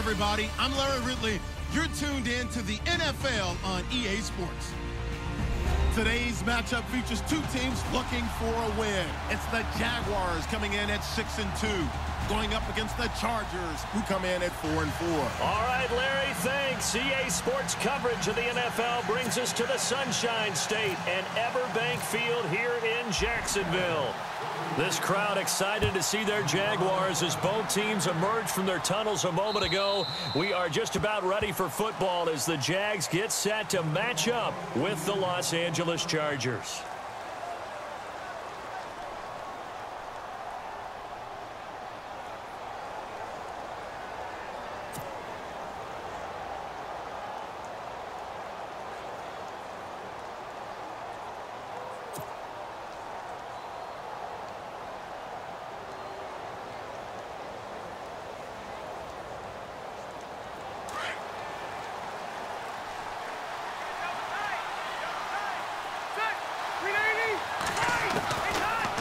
everybody. I'm Larry Ridley. You're tuned in to the NFL on EA Sports. Today's matchup features two teams looking for a win. It's the Jaguars coming in at 6-2, going up against the Chargers, who come in at 4-4. All right, Larry, thanks. EA Sports coverage of the NFL brings us to the Sunshine State and Everbank Field here in Jacksonville. This crowd excited to see their Jaguars as both teams emerged from their tunnels a moment ago. We are just about ready for football as the Jags get set to match up with the Los Angeles Chargers.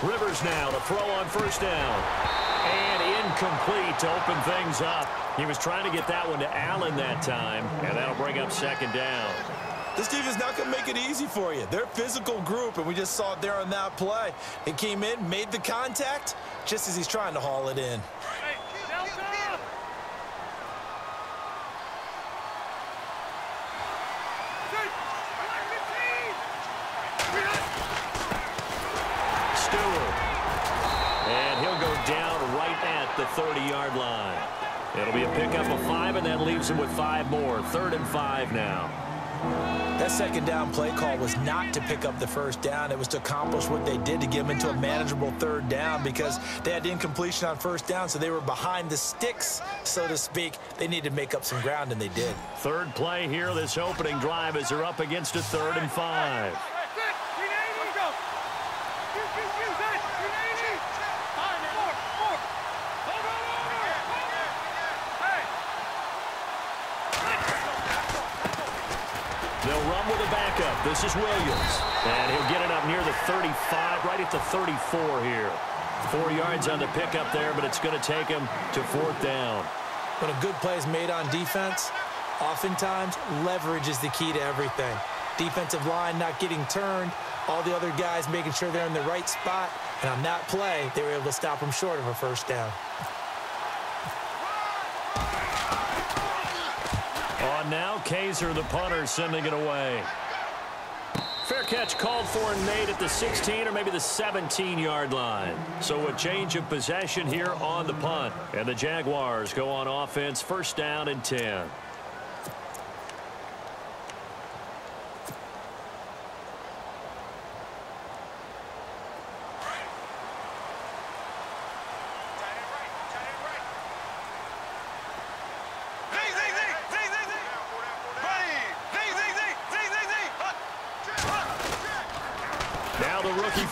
Rivers now to throw on first down. And incomplete to open things up. He was trying to get that one to Allen that time, and that'll bring up second down. This defense not going to make it easy for you. They're a physical group, and we just saw it there on that play. He came in, made the contact, just as he's trying to haul it in. The 30-yard line. It'll be a pickup of 5, and that leaves him with 5 more. 3rd and 5 now. That second down play call was not to pick up the first down. It was to accomplish what they did to get them into a manageable 3rd down because they had incompletion on first down, so they were behind the sticks, so to speak. They needed to make up some ground, and they did. Third play here, this opening drive, as they're up against a 3rd and 5. They'll run with a backup. This is Williams. And he'll get it up near the 35, right at the 34 here. 4 yards on the pickup there, but it's going to take him to 4th down. When a good play is made on defense, oftentimes leverage is the key to everything. Defensive line not getting turned, all the other guys making sure they're in the right spot. And on that play, they were able to stop him short of a first down. On now, Kaiser, the punter, sending it away. Fair catch called for and made at the 16 or maybe the 17-yard line. So a change of possession here on the punt. And the Jaguars go on offense, 1st down and 10.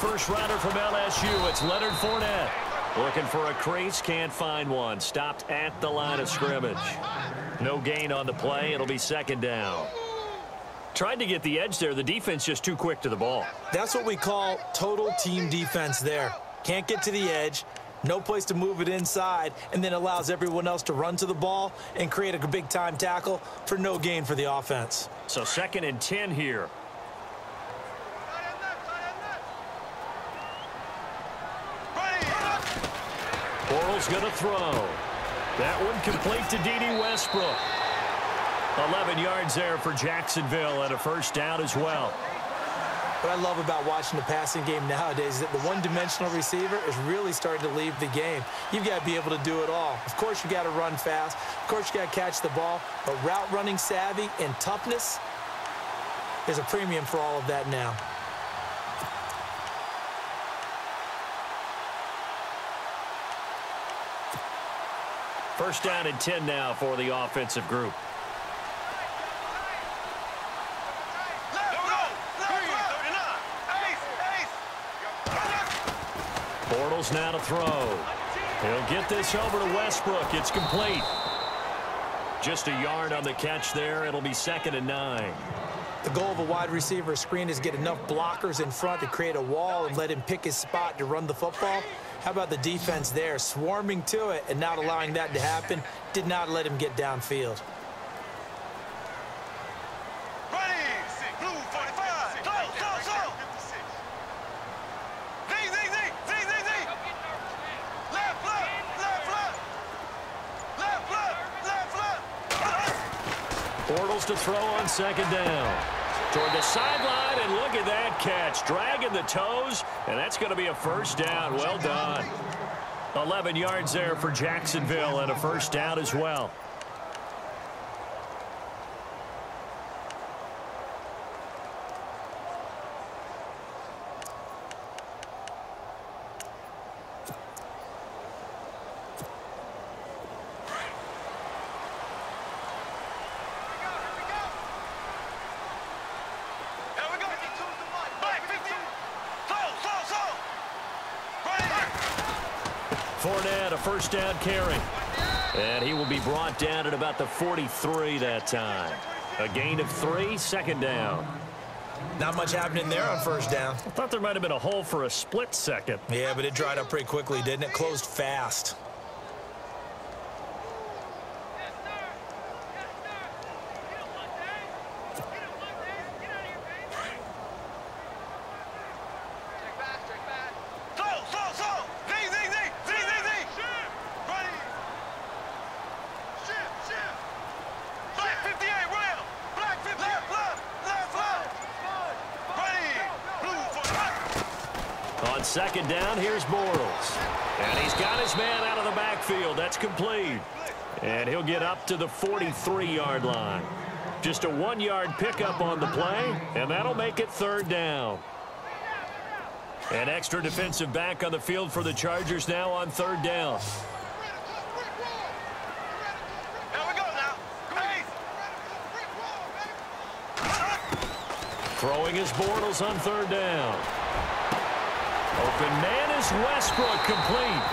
First rounder from LSU, it's Leonard Fournette. Looking for a crease, can't find one. Stopped at the line of scrimmage. No gain on the play. It'll be 2nd down. Tried to get the edge there. The defense just too quick to the ball. That's what we call total team defense there. Can't get to the edge, no place to move it inside, and then allows everyone else to run to the ball and create a big-time tackle for no gain for the offense. So 2nd and 10 here. Bortles going to throw. That one complete to Dede Westbrook. 11 yards there for Jacksonville and a 1st down as well. What I love about watching the passing game nowadays is that the one-dimensional receiver is really starting to leave the game. You've got to be able to do it all. Of course, you got to run fast. Of course, you got to catch the ball. But route running savvy and toughness, there's a premium for all of that now. First down and 10 now for the offensive group. Bortles now to throw. He'll get this over to Westbrook. It's complete. Just a yard on the catch there. It'll be 2nd and 9. The goal of a wide receiver screen is get enough blockers in front to create a wall and let him pick his spot to run the football. How about the defense there, swarming to it and not allowing that to happen? Did not let him get downfield. Bortles to throw on second down. Toward the sideline, and look at that catch. Dragging the toes, and that's going to be a first down. Well done. 11 yards there for Jacksonville, and a first down as well. Fournette, a first down carry. And he will be brought down at about the 43 that time. A gain of 3, second down. Not much happening there on first down. I thought there might have been a hole for a split second. Yeah, but it dried up pretty quickly, didn't it? Closed fast. Second down, here's Bortles. And he's got his man out of the backfield. That's complete. And he'll get up to the 43-yard line. Just a 1-yard pickup on the play, and that'll make it third down. An extra defensive back on the field for the Chargers now on third down. Throwing his Bortles on third down. Open man is Westbrook, complete.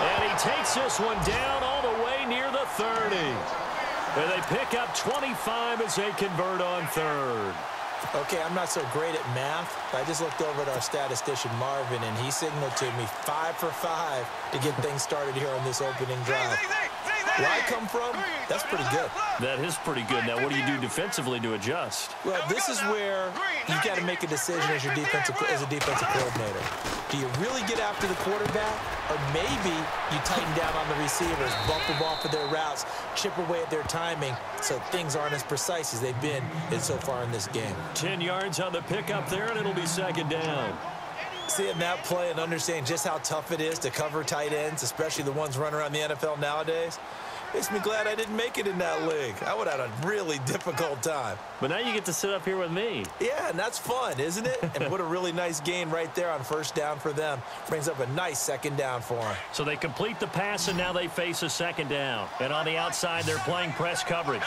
And he takes this one down all the way near the 30. And they pick up 25 as they convert on third. Okay, I'm not so great at math. I just looked over at our statistician, Marvin, and he signaled to me 5 for 5 to get things started here on this opening drive. Where I come from, that's pretty good. That is pretty good. Now, what do you do defensively to adjust? Well, this is where you got to make a decision as a defensive coordinator. Do you really get after the quarterback, or maybe you tighten down on the receivers, bump them off of their routes, chip away at their timing, so things aren't as precise as they've been so far in this game. 10 yards on the pickup there, and it'll be second down. Seeing that play and understanding just how tough it is to cover tight ends, especially the ones running around the NFL nowadays, makes me glad I didn't make it in that league. I would have had a really difficult time. But now you get to sit up here with me. Yeah, and that's fun, isn't it? And what a really nice gain right there on first down for them. Brings up a nice second down for them. So they complete the pass, and now they face a second down. And on the outside, they're playing press coverage.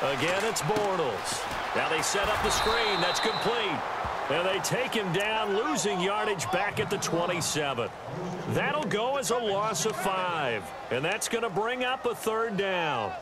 Again, it's Bortles. Now they set up the screen. That's complete. And they take him down, losing yardage back at the 27. That'll go as a loss of 5. And that's going to bring up a third down.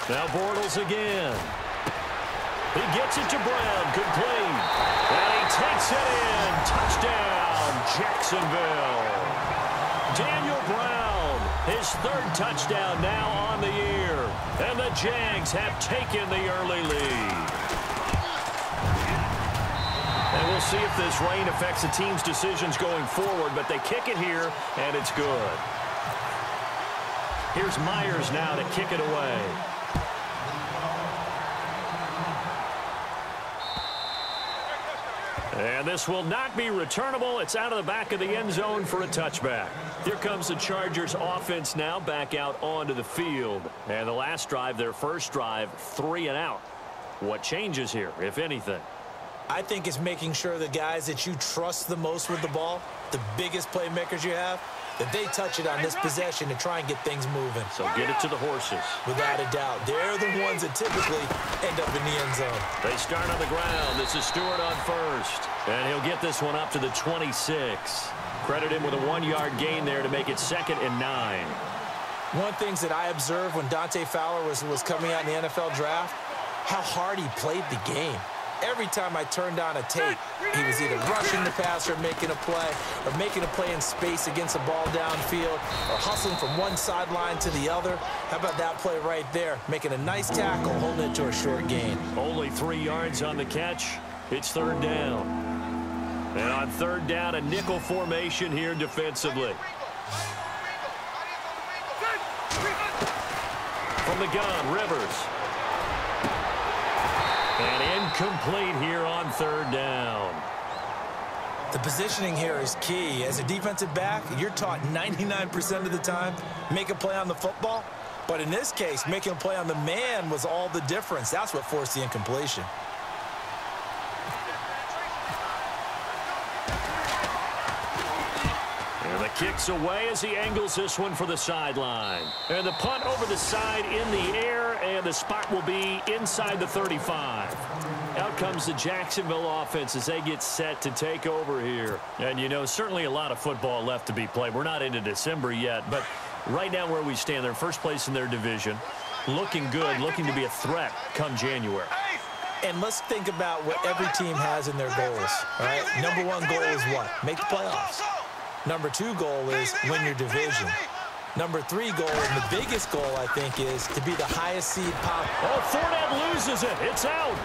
Now Bortles again. He gets it to Brown, complete. And he takes it in. Touchdown, Jacksonville. Daniel Brown, his third touchdown now on the year. And the Jags have taken the early lead. And we'll see if this rain affects the team's decisions going forward, but they kick it here, and it's good. Here's Myers now to kick it away. And this will not be returnable. It's out of the back of the end zone for a touchback. Here comes the Chargers offense now back out onto the field. And the last drive, their first drive, 3 and out. What changes here, if anything? I think it's making sure the guys that you trust the most with the ball, the biggest playmakers you have, that they touch it on this possession to try and get things moving. So get it to the horses. Without a doubt. They're the ones that typically end up in the end zone. They start on the ground. This is Stewart on first. And he'll get this one up to the 26. Credit him with a 1-yard gain there to make it 2nd and 9. One of the things that I observed when Dante Fowler was coming out in the NFL draft, how hard he played the game. Every time I turned on a tape, he was either rushing the passer, making a play, or making a play in space against a ball downfield, or hustling from one sideline to the other. How about that play right there? Making a nice tackle, holding it to a short gain. Only 3 yards on the catch. It's 3rd down. And on 3rd down, a nickel formation here defensively. From the gun, Rivers. And incomplete here on 3rd down. The positioning here is key. As a defensive back, you're taught 99% of the time, make a play on the football. But in this case, making a play on the man was all the difference. That's what forced the incompletion. And the kick's away as he angles this one for the sideline. And the punt over the side in the air, and the spot will be inside the 35. Out comes the Jacksonville offense as they get set to take over here. And, you know, certainly a lot of football left to be played. We're not into December yet, but right now where we stand, they're first place in their division. Looking good, looking to be a threat come January. And let's think about what every team has in their goals, all right? Number 1 goal is what? Make the playoffs. Number 2 goal is win your division. Number 3 goal, and the biggest goal, I think, is to be the highest seed possible. Oh, Fournette loses it. It's out.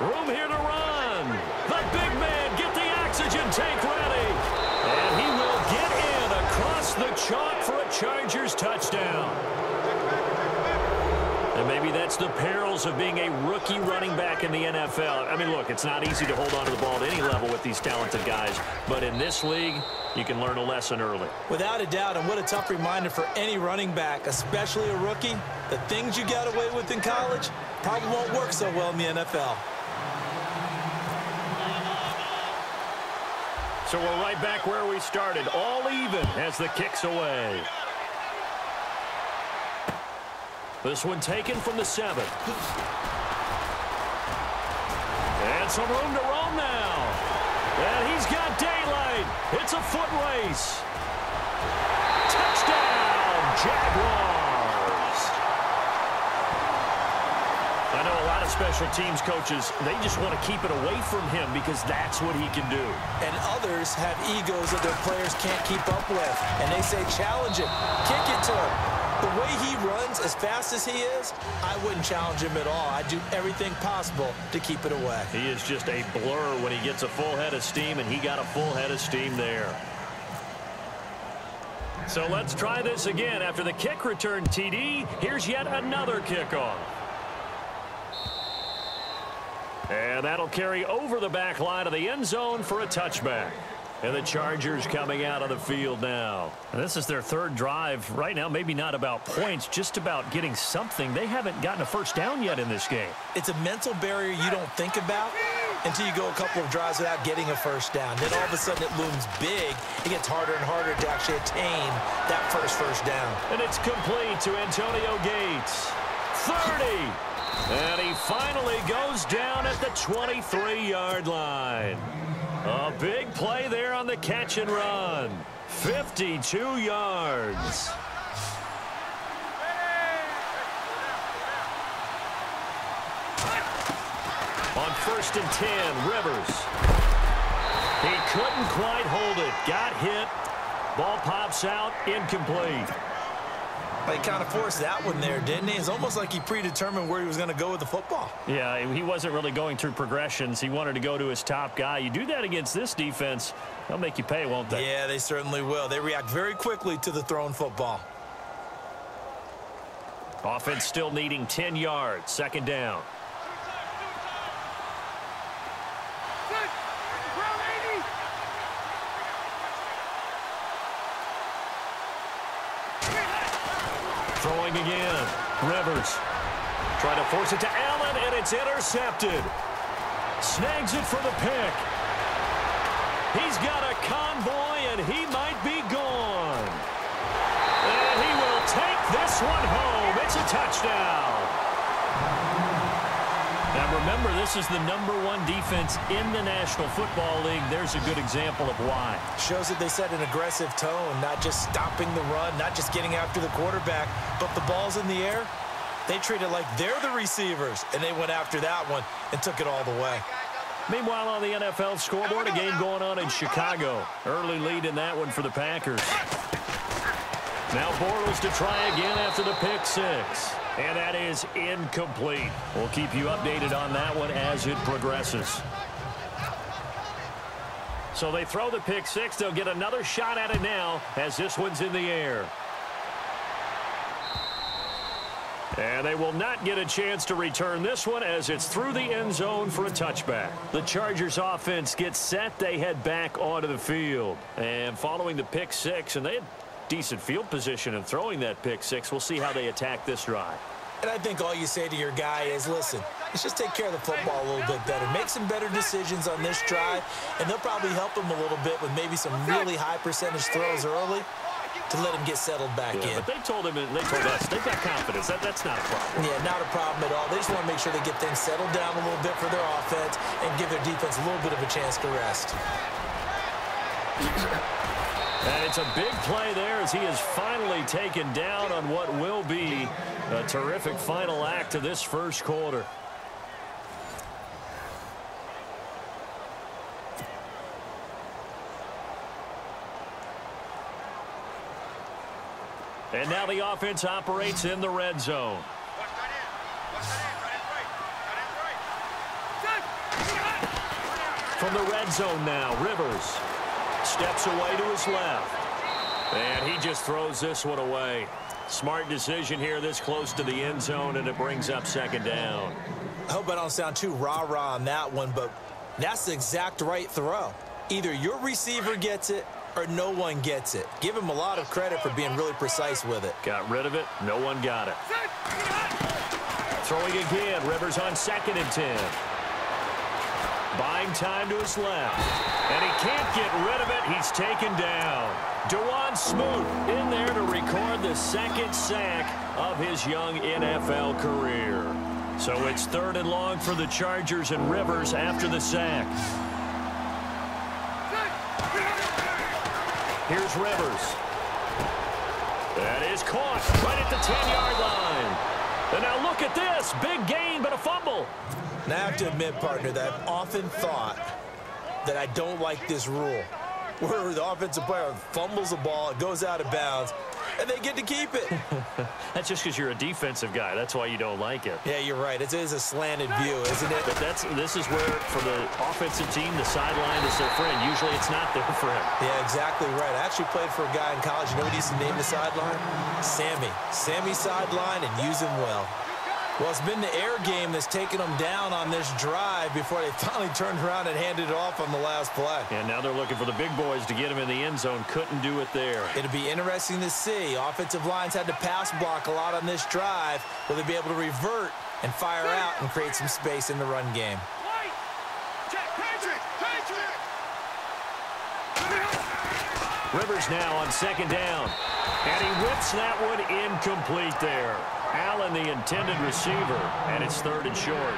Room here to run. The big man, get the oxygen tank ready. And he will get in across the chalk for a Chargers touchdown. And maybe that's the perils of being a rookie running back in the NFL. I mean, look, it's not easy to hold on to the ball at any level with these talented guys. But in this league, you can learn a lesson early. Without a doubt, and what a tough reminder for any running back, especially a rookie. The things you got away with in college probably won't work so well in the NFL. So we're right back where we started, all even as the kick's away. This one taken from the 7. And some room to roam now. And he's got daylight. It's a foot race. Touchdown, Jaguars. I know a lot of special teams coaches, they just want to keep it away from him because that's what he can do. And others have egos that their players can't keep up with. And they say, challenge him, kick it to him. The way he runs, as fast as he is, I wouldn't challenge him at all. I'd do everything possible to keep it away. He is just a blur when he gets a full head of steam, and he got a full head of steam there. So let's try this again. After the kick return TD, here's yet another kickoff. And that'll carry over the back line of the end zone for a touchback. And the Chargers coming out on the field now. And this is their 3rd drive right now. Maybe not about points, just about getting something. They haven't gotten a first down yet in this game. It's a mental barrier you don't think about until you go a couple of drives without getting a first down. Then all of a sudden it looms big. It gets harder and harder to actually attain that first down. And it's complete to Antonio Gates. 30. And he finally goes down at the 23-yard line. A big play there on the catch and run. 52 yards. On 1st and 10, Rivers. He couldn't quite hold it. Got hit. Ball pops out. Incomplete. He kind of forced that one there, didn't he? It's almost like he predetermined where he was going to go with the football. Yeah, he wasn't really going through progressions. He wanted to go to his top guy. You do that against this defense, they'll make you pay, won't they? Yeah, they certainly will. They react very quickly to the thrown football. Offense still needing 10 yards. 2nd down. Throwing again. Rivers. Trying to force it to Allen, and it's intercepted. Snags it for the pick. He's got a convoy, and he might be gone. And he will take this one home. It's a touchdown. Now, remember, this is the #1 defense in the National Football League. There's a good example of why. Shows that they set an aggressive tone, not just stopping the run, not just getting after the quarterback, but the ball's in the air. They treat it like they're the receivers, and they went after that one and took it all the way. Meanwhile, on the NFL scoreboard, a game going on in Chicago. Early lead in that one for the Packers. Now Bortles to try again after the pick six. And that is incomplete. We'll keep you updated on that one as it progresses. So they throw the pick six. They'll get another shot at it now as this one's in the air. And they will not get a chance to return this one as it's through the end zone for a touchback. The Chargers offense gets set. They head back onto the field. And following the pick six, and they had decent field position in throwing that pick six. We'll see how they attack this drive. And I think all you say to your guy is, listen, let's just take care of the football a little bit better. Make some better decisions on this drive, and they'll probably help him a little bit with maybe some really high percentage throws early to let him get settled back in. But they told him, and they told us, they've got confidence. That's not a problem. Yeah, not a problem at all. They just want to make sure they get things settled down a little bit for their offense and give their defense a little bit of a chance to rest. And it's a big play there as he is finally taken down on what will be a terrific final act of this first quarter. And now the offense operates in the red zone. From the red zone now, Rivers steps away to his left. And he just throws this one away. Smart decision here this close to the end zone, and it brings up second down. I hope I don't sound too rah-rah on that one, but that's the exact right throw. Either your receiver gets it or no one gets it. Give him a lot of credit for being really precise with it. Got rid of it. No one got it. Throwing again. Rivers on 2nd and 10. Buying time to his left. And he can't get rid of it. He's taken down. Dewan Smoot in there to record the second sack of his young NFL career. So it's 3rd and long for the Chargers and Rivers after the sack. Here's Rivers. That is caught right at the 10-yard line. And now look at this. Big gain, but a fumble. Now I have to admit, partner, that I've often thought that I don't like this rule, where the offensive player fumbles the ball, it goes out of bounds, and they get to keep it. That's just because you're a defensive guy. That's why you don't like it. Yeah, you're right. It is a slanted view, isn't it? But this is where, for the offensive team, the sideline is their friend. Usually it's not their friend. Yeah, exactly right. I actually played for a guy in college. You know what he used to name the sideline? Sammy. Sammy sideline, and use him well. Well, it's been the air game that's taken them down on this drive before they finally turned around and handed it off on the last play. And now they're looking for the big boys to get him in the end zone. Couldn't do it there. It'll be interesting to see. Offensive lines had to pass block a lot on this drive. Will they be able to revert and fire out and create some space in the run game? Rivers now on 2nd down. And he whips that one incomplete there. Allen, the intended receiver, and it's 3rd and short.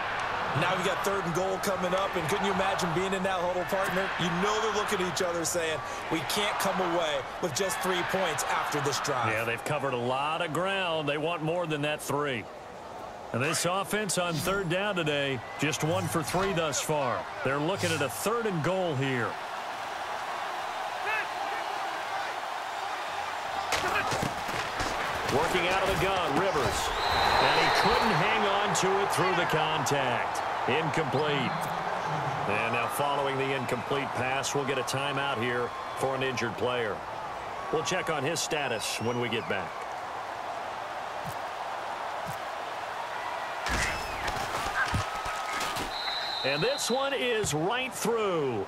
Now we got 3rd and goal coming up, and couldn't you imagine being in that huddle, partner? You know they're looking at each other saying, we can't come away with just 3 points after this drive. Yeah, they've covered a lot of ground. They want more than that 3. And this offense on 3rd down today, just 1 for 3 thus far. They're looking at a 3rd and goal here. Working out of the gun, Rivers. And he couldn't hang on to it through the contact. Incomplete. And now following the incomplete pass, we'll get a timeout here for an injured player. We'll check on his status when we get back. And this one is right through.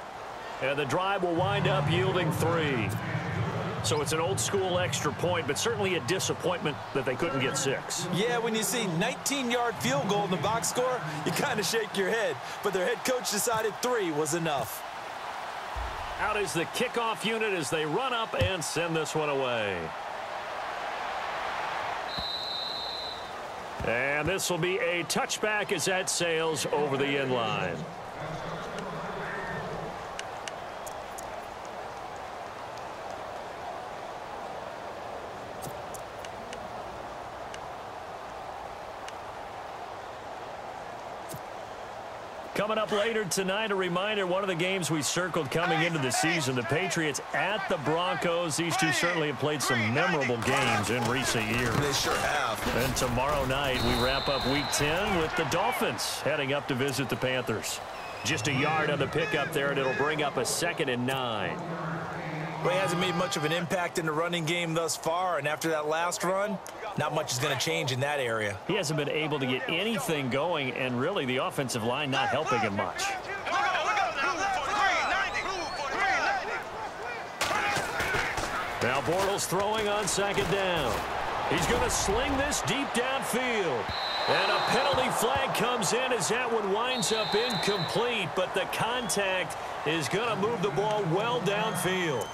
And the drive will wind up yielding 3. So it's an old-school extra point, but certainly a disappointment that they couldn't get 6. Yeah, when you see 19-yard field goal in the box score, you kind of shake your head. But their head coach decided 3 was enough. Out is the kickoff unit as they run up and send this one away. And this will be a touchback as that sails over the end line. Coming up later tonight, a reminder, one of the games we circled coming into the season, the Patriots at the Broncos. These two certainly have played some memorable games in recent years. They sure have. And tomorrow night, we wrap up Week 10 with the Dolphins heading up to visit the Panthers. Just a yard on the pickup there, and it'll bring up a 2nd and 9. Well, he hasn't made much of an impact in the running game thus far, and after that last run, not much is going to change in that area. He hasn't been able to get anything going, and really the offensive line not helping him much. Now Bortles throwing on 2nd down. He's going to sling this deep downfield. And a penalty flag comes in as that one winds up incomplete, but the contact is going to move the ball well downfield.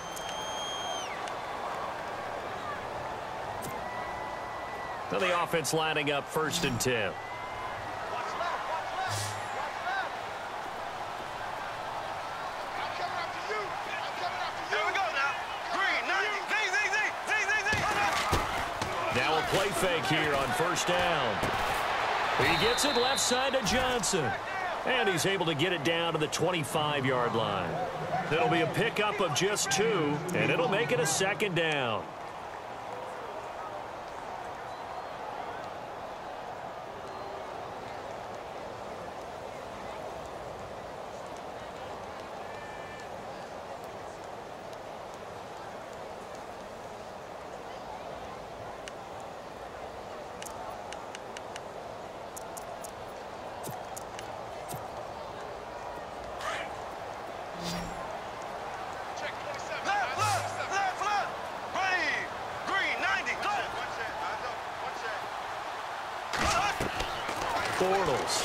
Now the offense lining up 1st and 10. Now a play fake here on 1st down. He gets it left side to Johnson. And he's able to get it down to the 25-yard line. It'll be a pickup of just 2, and it'll make it a 2nd down. Bortles.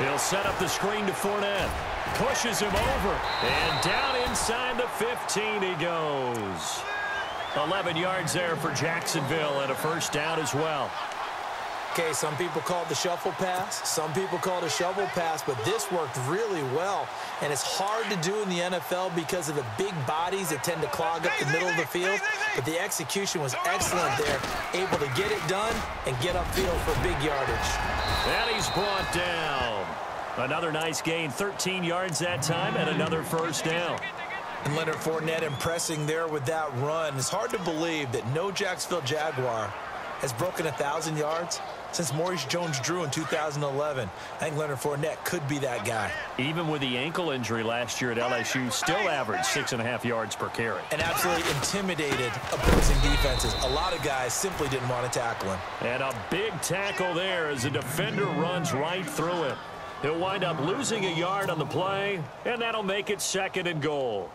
He'll set up the screen to Fournette. Pushes him over. And down inside the 15 he goes. 11 yards there for Jacksonville and a 1st down as well. Okay, some people call it the shuffle pass. Some people call it a shovel pass, but this worked really well. And it's hard to do in the NFL because of the big bodies that tend to clog up the middle of the field. But the execution was excellent there, able to get it done and get upfield for big yardage. And he's brought down. Another nice gain, 13 yards that time, and another 1st down. And Leonard Fournette impressing there with that run. It's hard to believe that no Jacksonville Jaguar has broken 1,000 yards since Maurice Jones-Drew in 2011. I think Leonard Fournette could be that guy. Even with the ankle injury last year at LSU, still averaged 6.5 yards per carry. And absolutely intimidated opposing defenses. A lot of guys simply didn't want to tackle him. And a big tackle there as the defender runs right through it. He'll wind up losing a yard on the play, and that'll make it 2nd and goal.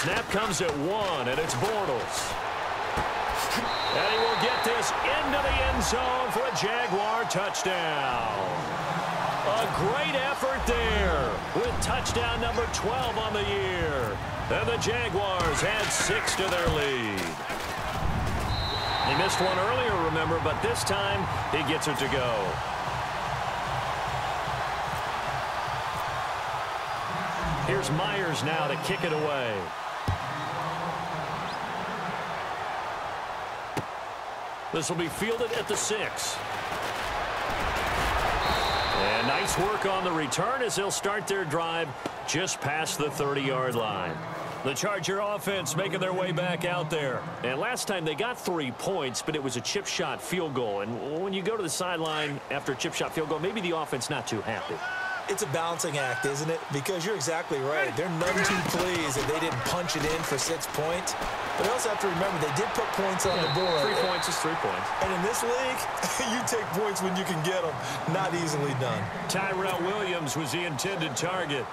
Snap comes at 1, and it's Bortles. And he will get this into the end zone for a Jaguar touchdown. A great effort there with touchdown number 12 on the year. And the Jaguars add 6 to their lead. He missed one earlier, remember, but this time he gets it to go. Here's Myers now to kick it away. This will be fielded at the 6. And nice work on the return as they'll start their drive just past the 30-yard line. The Charger offense making their way back out there. And last time they got 3 points, but it was a chip shot field goal. And when you go to the sideline after a chip shot field goal, maybe the offense not too happy. It's a balancing act, isn't it? Because you're exactly right. They're none too pleased that they didn't punch it in for 6 points. But you also have to remember, they did put points on the board. 3 points is 3 points. And in this league, you take points when you can get them. Not easily done. Tyrell Williams was the intended target.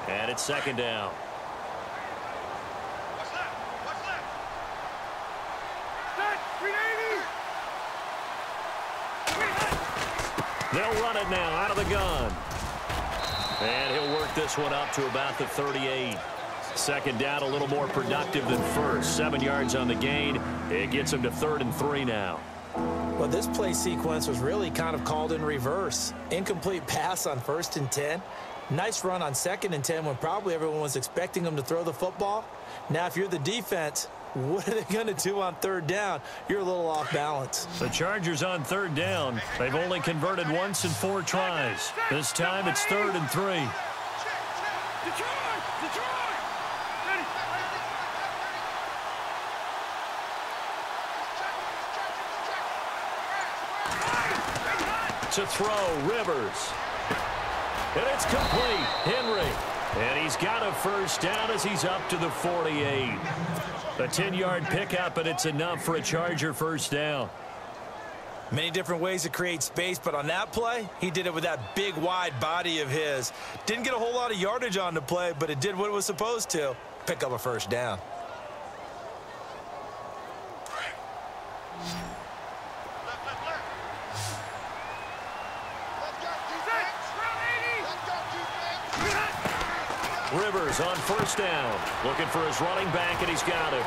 And it's second down. They'll run it now out of the gun. And he'll work this one up to about the 38. Second down, a little more productive than first. 7 yards on the gain. It gets him to 3rd and 3 now. Well, this play sequence was really kind of called in reverse. Incomplete pass on 1st and 10. Nice run on 2nd and 10 when probably everyone was expecting him to throw the football. Now, if you're the defense, what are they going to do on 3rd down? You're a little off balance. The Chargers on 3rd down. They've only converted once in 4 tries. This time it's 3rd and 3. To throw, Rivers. And it's complete. Henry. And he's got a first down as he's up to the 48. A 10-yard pickup, and it's enough for a Charger first down. Many different ways to create space, but on that play, he did it with that big, wide body of his. Didn't get a whole lot of yardage on the play, but it did what it was supposed to. Pick up a first down. Rivers on first down, looking for his running back, and he's got it.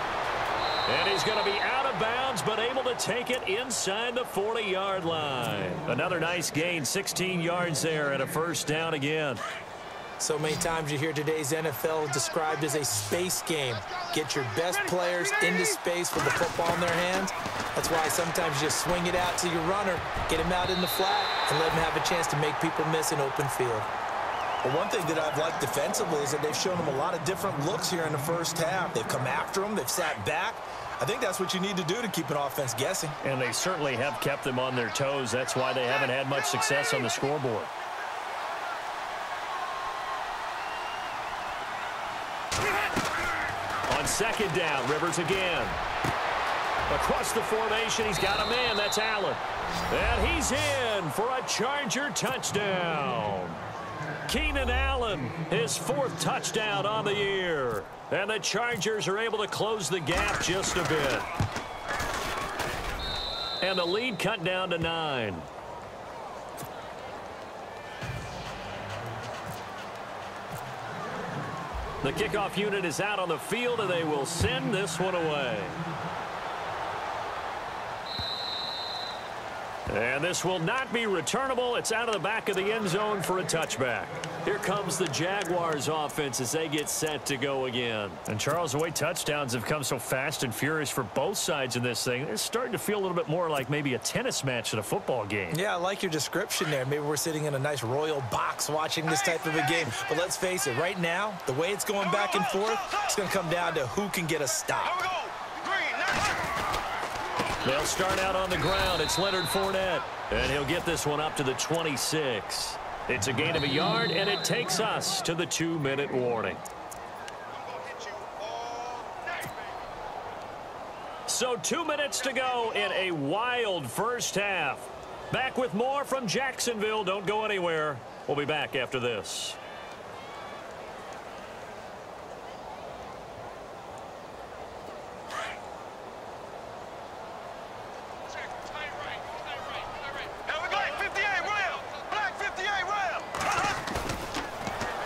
And he's going to be out of bounds, but able to take it inside the 40-yard line. Another nice gain, 16 yards there, and a first down again. So many times you hear today's NFL described as a space game. Get your best players into space with the football in their hands. That's why sometimes you just swing it out to your runner, get him out in the flat, and let him have a chance to make people miss an open field. Well, one thing that I've liked defensively is that they've shown them a lot of different looks here in the first half. They've come after them. They've sat back. I think that's what you need to do to keep an offense guessing. And they certainly have kept them on their toes. That's why they haven't had much success on the scoreboard. On second down, Rivers again. Across the formation, he's got a man. That's Allen. And he's in for a Charger touchdown. Keenan Allen, his 4th touchdown on the year. And the Chargers are able to close the gap just a bit. And the lead cut down to 9. The kickoff unit is out on the field, and they will send this one away. And this will not be returnable. It's out of the back of the end zone for a touchback. Here comes the Jaguars offense as they get set to go again. And Charles, the way touchdowns have come so fast and furious for both sides in this thing, it's starting to feel a little bit more like maybe a tennis match at a football game. Yeah, I like your description there. Maybe we're sitting in a nice royal box watching this type of a game. But let's face it, right now, the way it's going back and forth, it's going to come down to who can get a stop. They'll start out on the ground. It's Leonard Fournette. And he'll get this one up to the 26. It's a gain of a yard, and it takes us to the 2-minute warning. So 2 minutes to go in a wild first half. Back with more from Jacksonville. Don't go anywhere. We'll be back after this.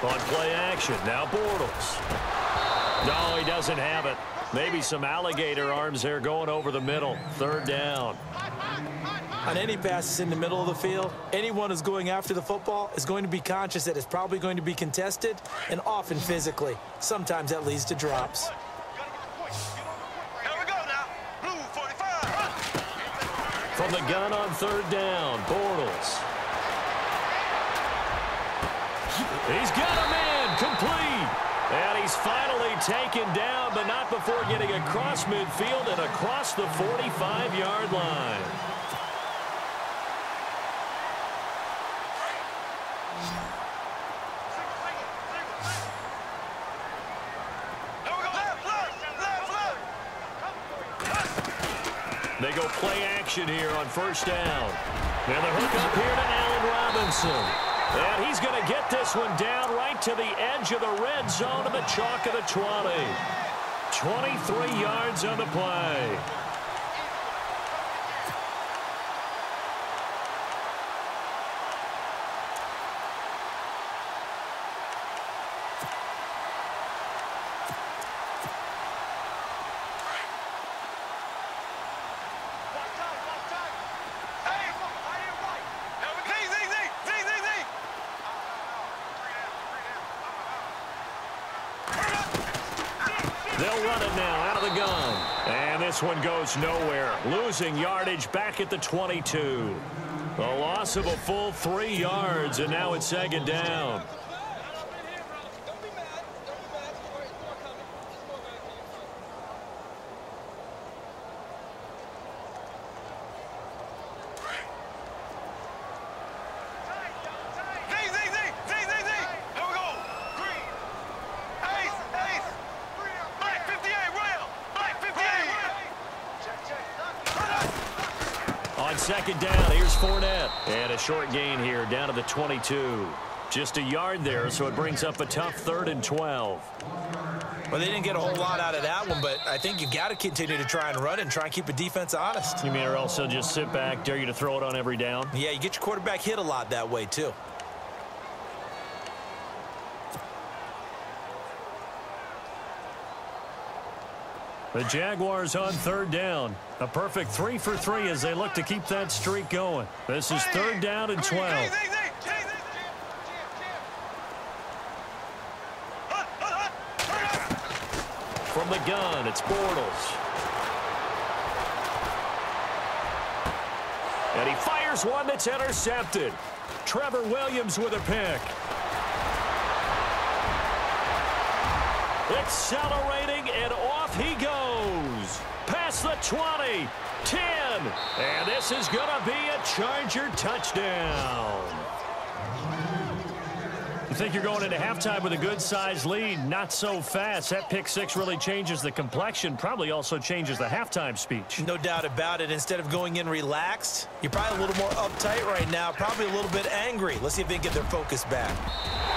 On play action, now Bortles. No, he doesn't have it. Maybe some alligator arms there going over the middle. 3rd down. On any passes in the middle of the field, anyone who's going after the football is going to be conscious that it's probably going to be contested, and often physically. Sometimes that leads to drops. From the gun on 3rd down, Bortles. He's got a man complete. And he he's finally taken down, but not before getting across midfield and across the 45-yard line. They go play action here on first down. And the hook up here to Allen Robinson. And he's going to get this one down right to the edge of the red zone of the chalk of the 20. 23 yards on the play. They'll run it now out of the gun. And this one goes nowhere. Losing yardage back at the 22. A loss of a full 3 yards, and now it's second down. Second down, here's Fournette. And a short gain here down to the 22. Just a yard there, so it brings up a tough 3rd and 12. Well, they didn't get a whole lot out of that one, but I think you got to continue to try and run and try and keep the defense honest. You mean or else they'll just sit back, dare you to throw it on every down? Yeah, you get your quarterback hit a lot that way, too. The Jaguars on 3rd down. A perfect 3 for 3 as they look to keep that streak going. This is 3rd down and 12. From the gun, it's Bortles. And he fires one that's intercepted. Trevor Williams with a pick. Accelerating, and off he goes. Past the 20, 10, and this is going to be a Charger touchdown. You think you're going into halftime with a good-sized lead? Not so fast. That pick six really changes the complexion, probably also changes the halftime speech. No doubt about it. Instead of going in relaxed, you're probably a little more uptight right now, probably a little bit angry. Let's see if they can get their focus back.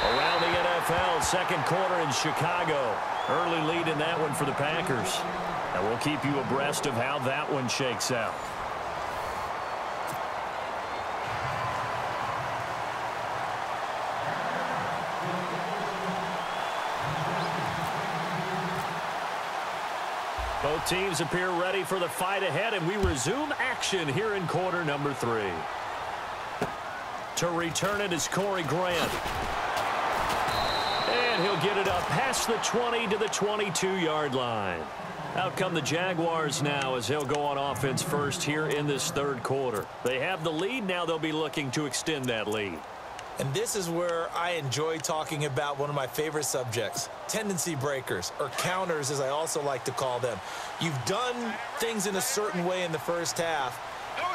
Around the NFL, second quarter in Chicago. Early lead in that one for the Packers. And we'll keep you abreast of how that one shakes out. Both teams appear ready for the fight ahead, and we resume action here in quarter number 3. To return it is Corey Grant. And he'll get it up past the 20 to the 22-yard line. Out come the Jaguars now as they'll go on offense first here in this third quarter. They have the lead. Now they'll be looking to extend that lead. And this is where I enjoy talking about one of my favorite subjects, tendency breakers, or counters as I also like to call them. You've done things in a certain way in the first half,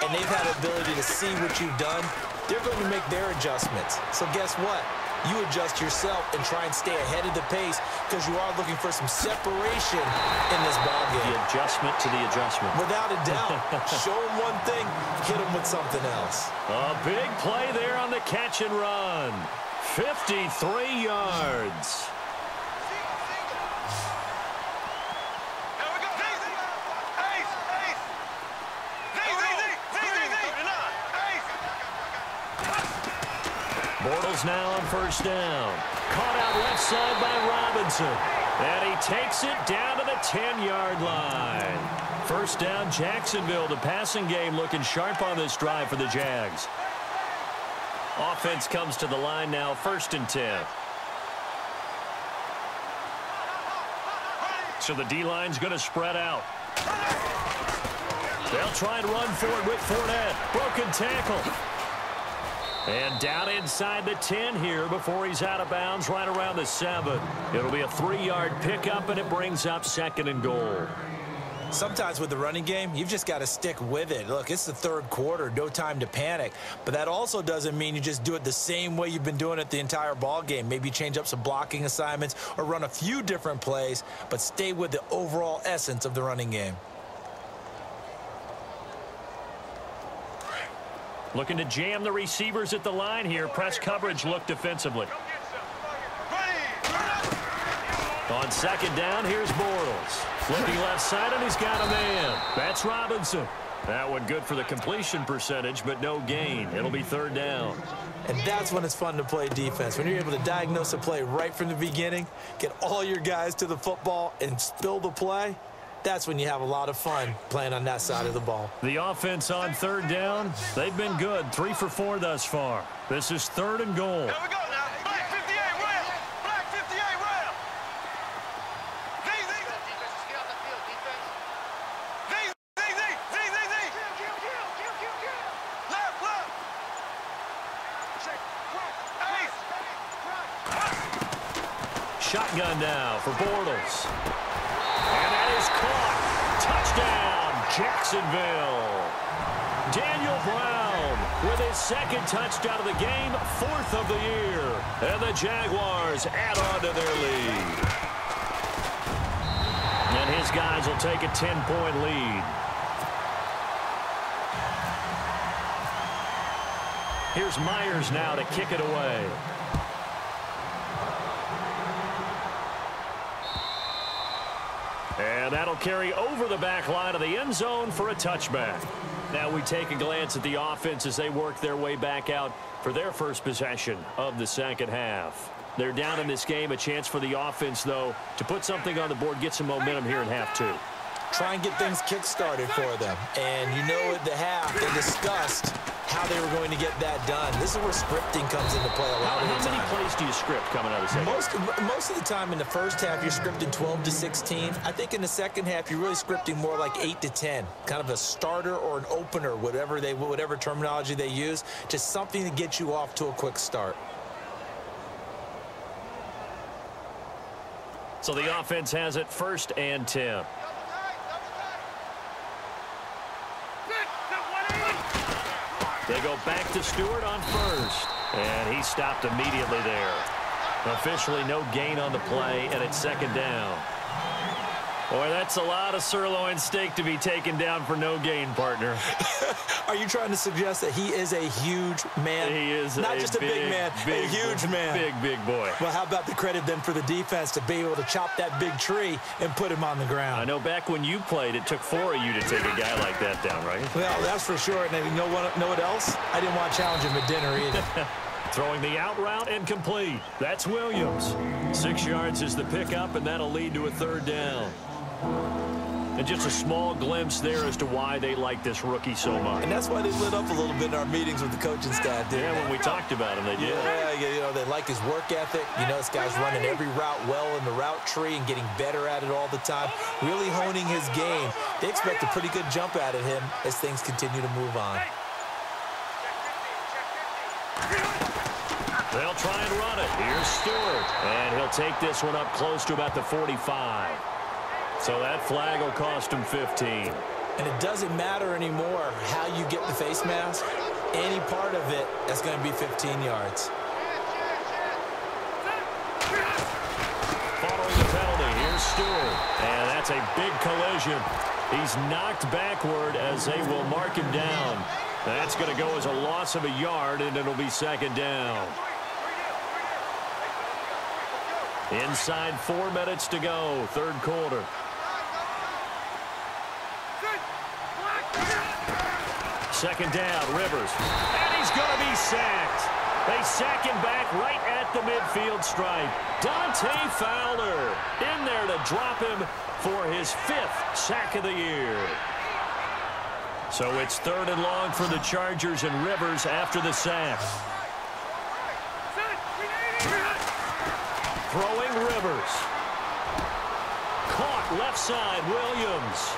and they've had the ability to see what you've done. They're going to make their adjustments. So guess what? You adjust yourself and try and stay ahead of the pace because you are looking for some separation in this ballgame. The adjustment to the adjustment. Without a doubt. Show them one thing, hit them with something else. A big play there on the catch and run. 53 yards. Bortles now on first down. Caught out left side by Robinson. And he takes it down to the 10-yard line. First down, Jacksonville. The passing game looking sharp on this drive for the Jags. Offense comes to the line now, 1st and 10. So the D-line's going to spread out. They'll try and run for it with Fournette. Broken tackle. And down inside the 10 here before he's out of bounds right around the 7. It'll be a 3-yard pickup, and it brings up 2nd and goal. Sometimes with the running game, you've just got to stick with it. Look, it's the 3rd quarter, no time to panic. But that also doesn't mean you just do it the same way you've been doing it the entire ball game. Maybe change up some blocking assignments or run a few different plays, but stay with the overall essence of the running game. Looking to jam the receivers at the line here. Press coverage look defensively. On 2nd down, here's Bortles. Flipping left side, and he's got a man. That's Robinson. That one good for the completion percentage, but no gain. It'll be 3rd down. And that's when it's fun to play defense. When you're able to diagnose a play right from the beginning, get all your guys to the football, and spill the play, that's when you have a lot of fun playing on that side of the ball. The offense on 3rd down, they've been good. 3 for 4 thus far. This is 3rd and goal. Here we go now. Black 58 rail. Black 58 rail. Shotgun now for Bortles. And that is caught. Touchdown, Jacksonville. Daniel Brown with his 2nd touchdown of the game, 4th of the year. And the Jaguars add on to their lead. And his guys will take a 10-point lead. Here's Myers now to kick it away. And that'll carry over the back line of the end zone for a touchback. Now we take a glance at the offense as they work their way back out for their first possession of the 2nd half. They're down in this game. A chance for the offense, though, to put something on the board, get some momentum here in half 2. Try and get things kick-started for them. And you know at the half, they discussed how they were going to get that done. This is where scripting comes into play a lot of the time. How many plays do you script coming out of the second? Most of the time in the first half, you're scripting 12 to 16. I think in the second half, you're really scripting more like 8 to 10. Kind of a starter or an opener, whatever terminology they use. Just something to get you off to a quick start. So the offense has it 1st and 10. They go back to Stewart on 1st. And he stopped immediately there. Officially no gain on the play, and it's 2nd down. Boy, that's a lot of sirloin steak to be taken down for no gain, partner. Are you trying to suggest that he is a huge man? He is not just a big man, a huge man. Big boy. Well, how about the credit then for the defense to be able to chop that big tree and put him on the ground? I know back when you played, it took 4 of you to take a guy like that down, right? Well, that's for sure. And you know what else? I didn't want to challenge him at dinner either. Throwing the out route and complete. That's Williams. 6 yards is the pickup, and that'll lead to a 3rd down. And just a small glimpse there as to why they like this rookie so much. And that's why they lit up a little bit in our meetings with the coaching staff. Yeah, when we talked about him, they did. Yeah, you know, they like his work ethic. You know, this guy's running every route well in the route tree and getting better at it all the time. Really honing his game. They expect a pretty good jump out of him as things continue to move on. They'll try and run it. Here's Stewart. And he'll take this one up close to about the 45. So that flag will cost him 15. And it doesn't matter anymore how you get the face mask. Any part of it, that's going to be 15 yards. Following the penalty, here's Stewart. And that's a big collision. He's knocked backward as they will mark him down. That's going to go as a loss of a yard, and it'll be 2nd down. Inside 4 minutes to go, 3rd quarter. Second down, Rivers. And he's going to be sacked. They sack him back right at the midfield stripe. Dante Fowler in there to drop him for his 5th sack of the year. So it's 3rd and long for the Chargers, and Rivers after the sack. Throwing Rivers. Caught left side, Williams.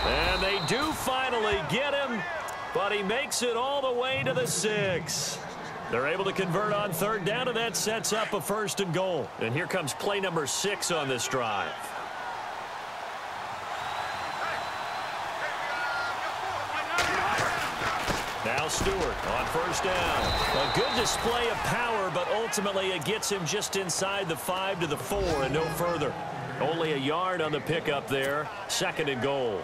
And they do finally get him, but he makes it all the way to the 6. They're able to convert on third down, and that sets up a 1st and goal. And here comes play number 6 on this drive. Now Stewart on 1st down. A good display of power, but ultimately it gets him just inside the 5 to the 4 and no further. Only a yard on the pickup there. 2nd and goal.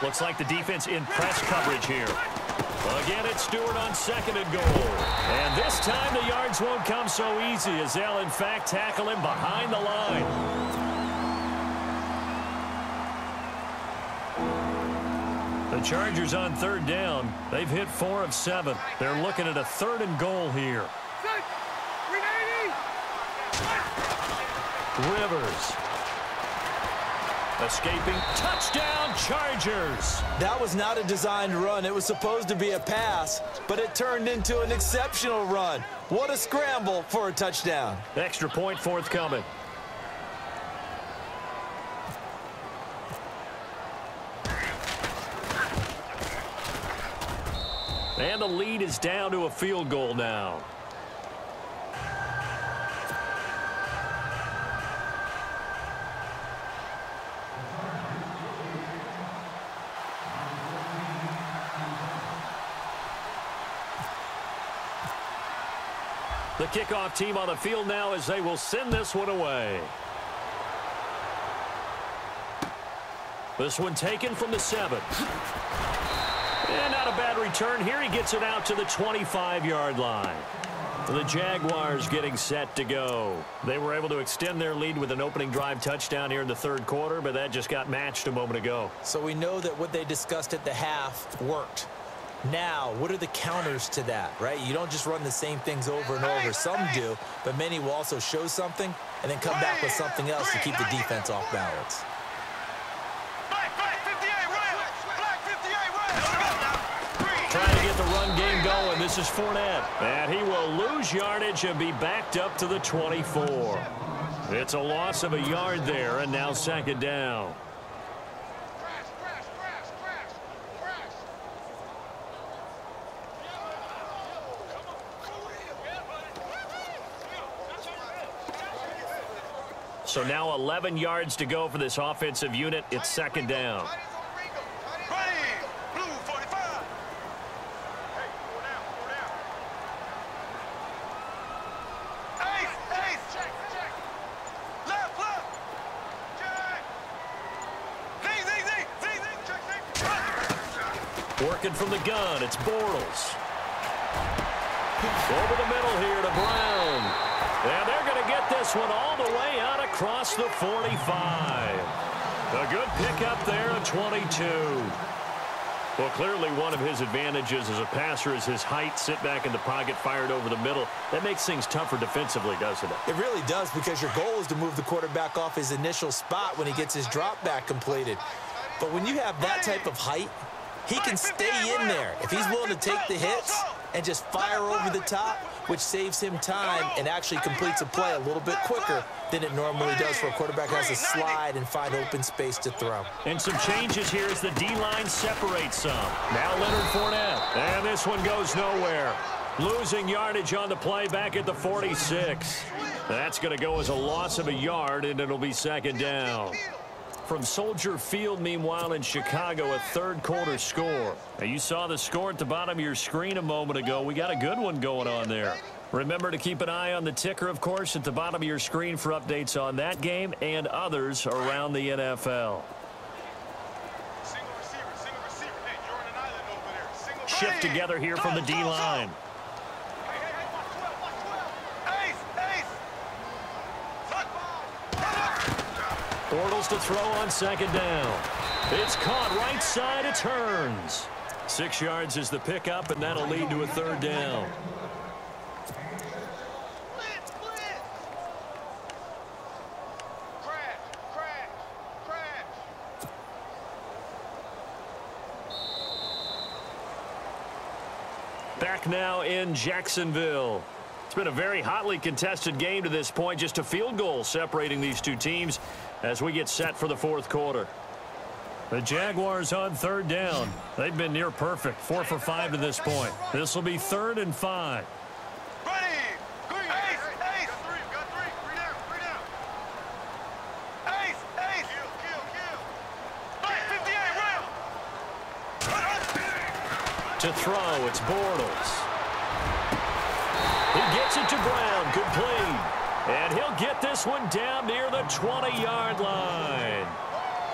Looks like the defense in press coverage here. Again, it's Stewart on 2nd and goal. And this time the yards won't come so easy as they'll, in fact, tackle him behind the line. The Chargers on 3rd down. They've hit 4 of 7. They're looking at a 3rd and goal here. Rivers. Escaping. Touchdown, Chargers. That was not a designed run. It was supposed to be a pass, but it turned into an exceptional run. What a scramble for a touchdown. Extra point forthcoming. And the lead is down to a field goal now. The kickoff team on the field now as they will send this one away. This one taken from the 7. And not a bad return here. He gets it out to the 25-yard line. The Jaguars getting set to go. They were able to extend their lead with an opening drive touchdown here in the 3rd quarter, but that just got matched a moment ago. So we know that what they discussed at the half worked. Now, what are the counters to that, right? You don't just run the same things over and over. Some do, but many will also show something and then come back with something else to keep the defense off balance. Trying to get the run game going. This is Fournette. And he will lose yardage and be backed up to the 24. It's a loss of a yard there, and now 2nd down. So now 11 yards to go for this offensive unit. It's 2nd down. Working from the gun, it's Bortles. Over the middle here to Brown. And they're going to get this one all the way out across the 45. A good pickup there at 22. Well, clearly one of his advantages as a passer is his height. Sit back in the pocket, fired over the middle. That makes things tougher defensively, doesn't it? It really does, because your goal is to move the quarterback off his initial spot when he gets his drop back completed. But when you have that type of height, he can stay in there if he's willing to take the hits and just fire over the top, which saves him time and actually completes a play a little bit quicker than it normally does for a quarterback who has to slide and find open space to throw. And some changes here as the D-line separates some. Now Leonard Fournette. And this one goes nowhere. Losing yardage on the play back at the 46. That's going to go as a loss of a yard, and it'll be 2nd down. From Soldier Field, meanwhile, in Chicago, a 3rd quarter score. Now, you saw the score at the bottom of your screen a moment ago. We got a good one going on there. Remember to keep an eye on the ticker, of course, at the bottom of your screen for updates on that game and others around the NFL. Shift together here from the D-line. Bortles to throw on 2nd down. It's caught right side. It turns. 6 yards is the pickup, and that'll lead to a 3rd down. Back now in Jacksonville. It's been a very hotly contested game to this point. Just a field goal separating these two teams as we get set for the fourth quarter. The Jaguars on third down. They've been near perfect, 4 for 5 to this point. This will be 3rd and 5. Ready. Ace. Got three. Three down. Ace. Kill. Black 58, To throw, it's Bortles. He gets it to Brown, complete. And he'll get this one down near the 20-yard line.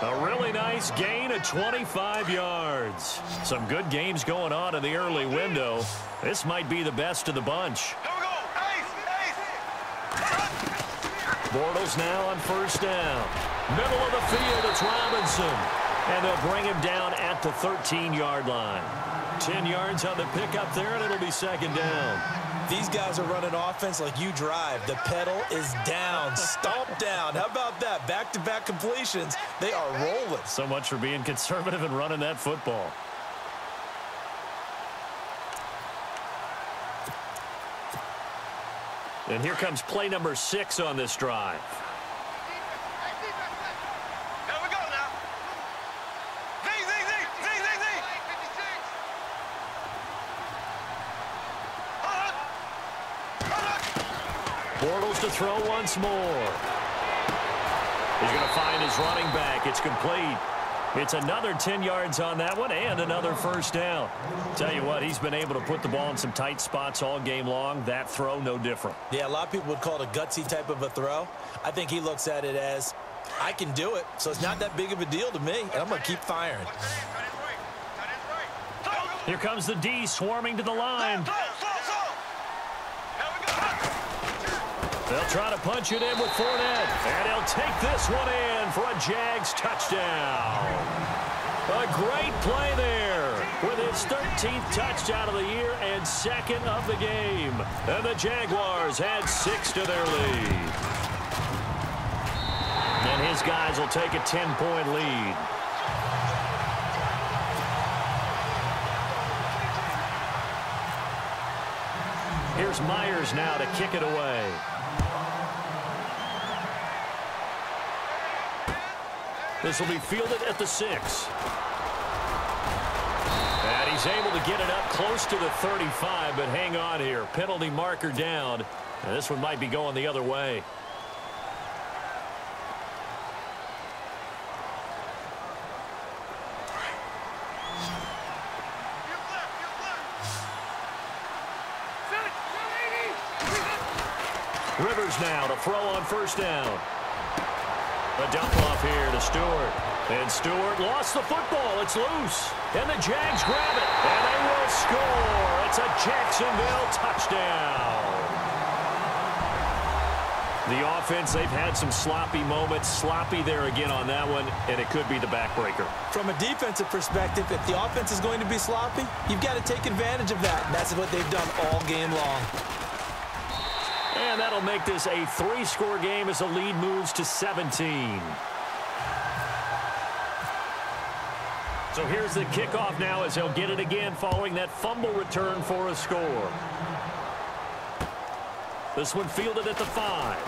A really nice gain of 25 yards. Some good games going on in the early window. This might be the best of the bunch. Here we go. Ace. Bortles now on first down. Middle of the field, it's Robinson. And they'll bring him down at the 13-yard line. 10 yards on the pickup there, and it'll be 2nd down. These guys are running offense like you drive. The pedal is down, stomped down. How about that? Back-to-back completions. They are rolling. So much for being conservative and running that football. And here comes play number 6 on this drive. Here we go now. Z. Bortles to throw once more. He's going to find his running back. It's complete. It's another 10 yards on that one and another first down. Tell you what, he's been able to put the ball in some tight spots all game long. That throw, no different. Yeah, a lot of people would call it a gutsy type of a throw. I think he looks at it as, I can do it, so it's not that big of a deal to me, and I'm going to keep firing. Here comes the D swarming to the line. They'll try to punch it in with Fournette, and he'll take this one in for a Jags touchdown. A great play there with his 13th touchdown of the year and 2nd of the game. And the Jaguars add 6 to their lead. And his guys will take a 10-point lead. Here's Myers now to kick it away. This will be fielded at the 6. And he's able to get it up close to the 35, but hang on here. Penalty marker down. And this one might be going the other way. Rivers now to throw on first down. A dump off here to Stewart. And Stewart lost the football. It's loose. And the Jags grab it. And they will score. It's a Jacksonville touchdown. The offense, they've had some sloppy moments. Sloppy there again on that one. And it could be the backbreaker. From a defensive perspective, if the offense is going to be sloppy, you've got to take advantage of that. And that's what they've done all game long. And that'll make this a 3-score game as the lead moves to 17. So here's the kickoff now as he'll get it again following that fumble return for a score. This one fielded at the 5.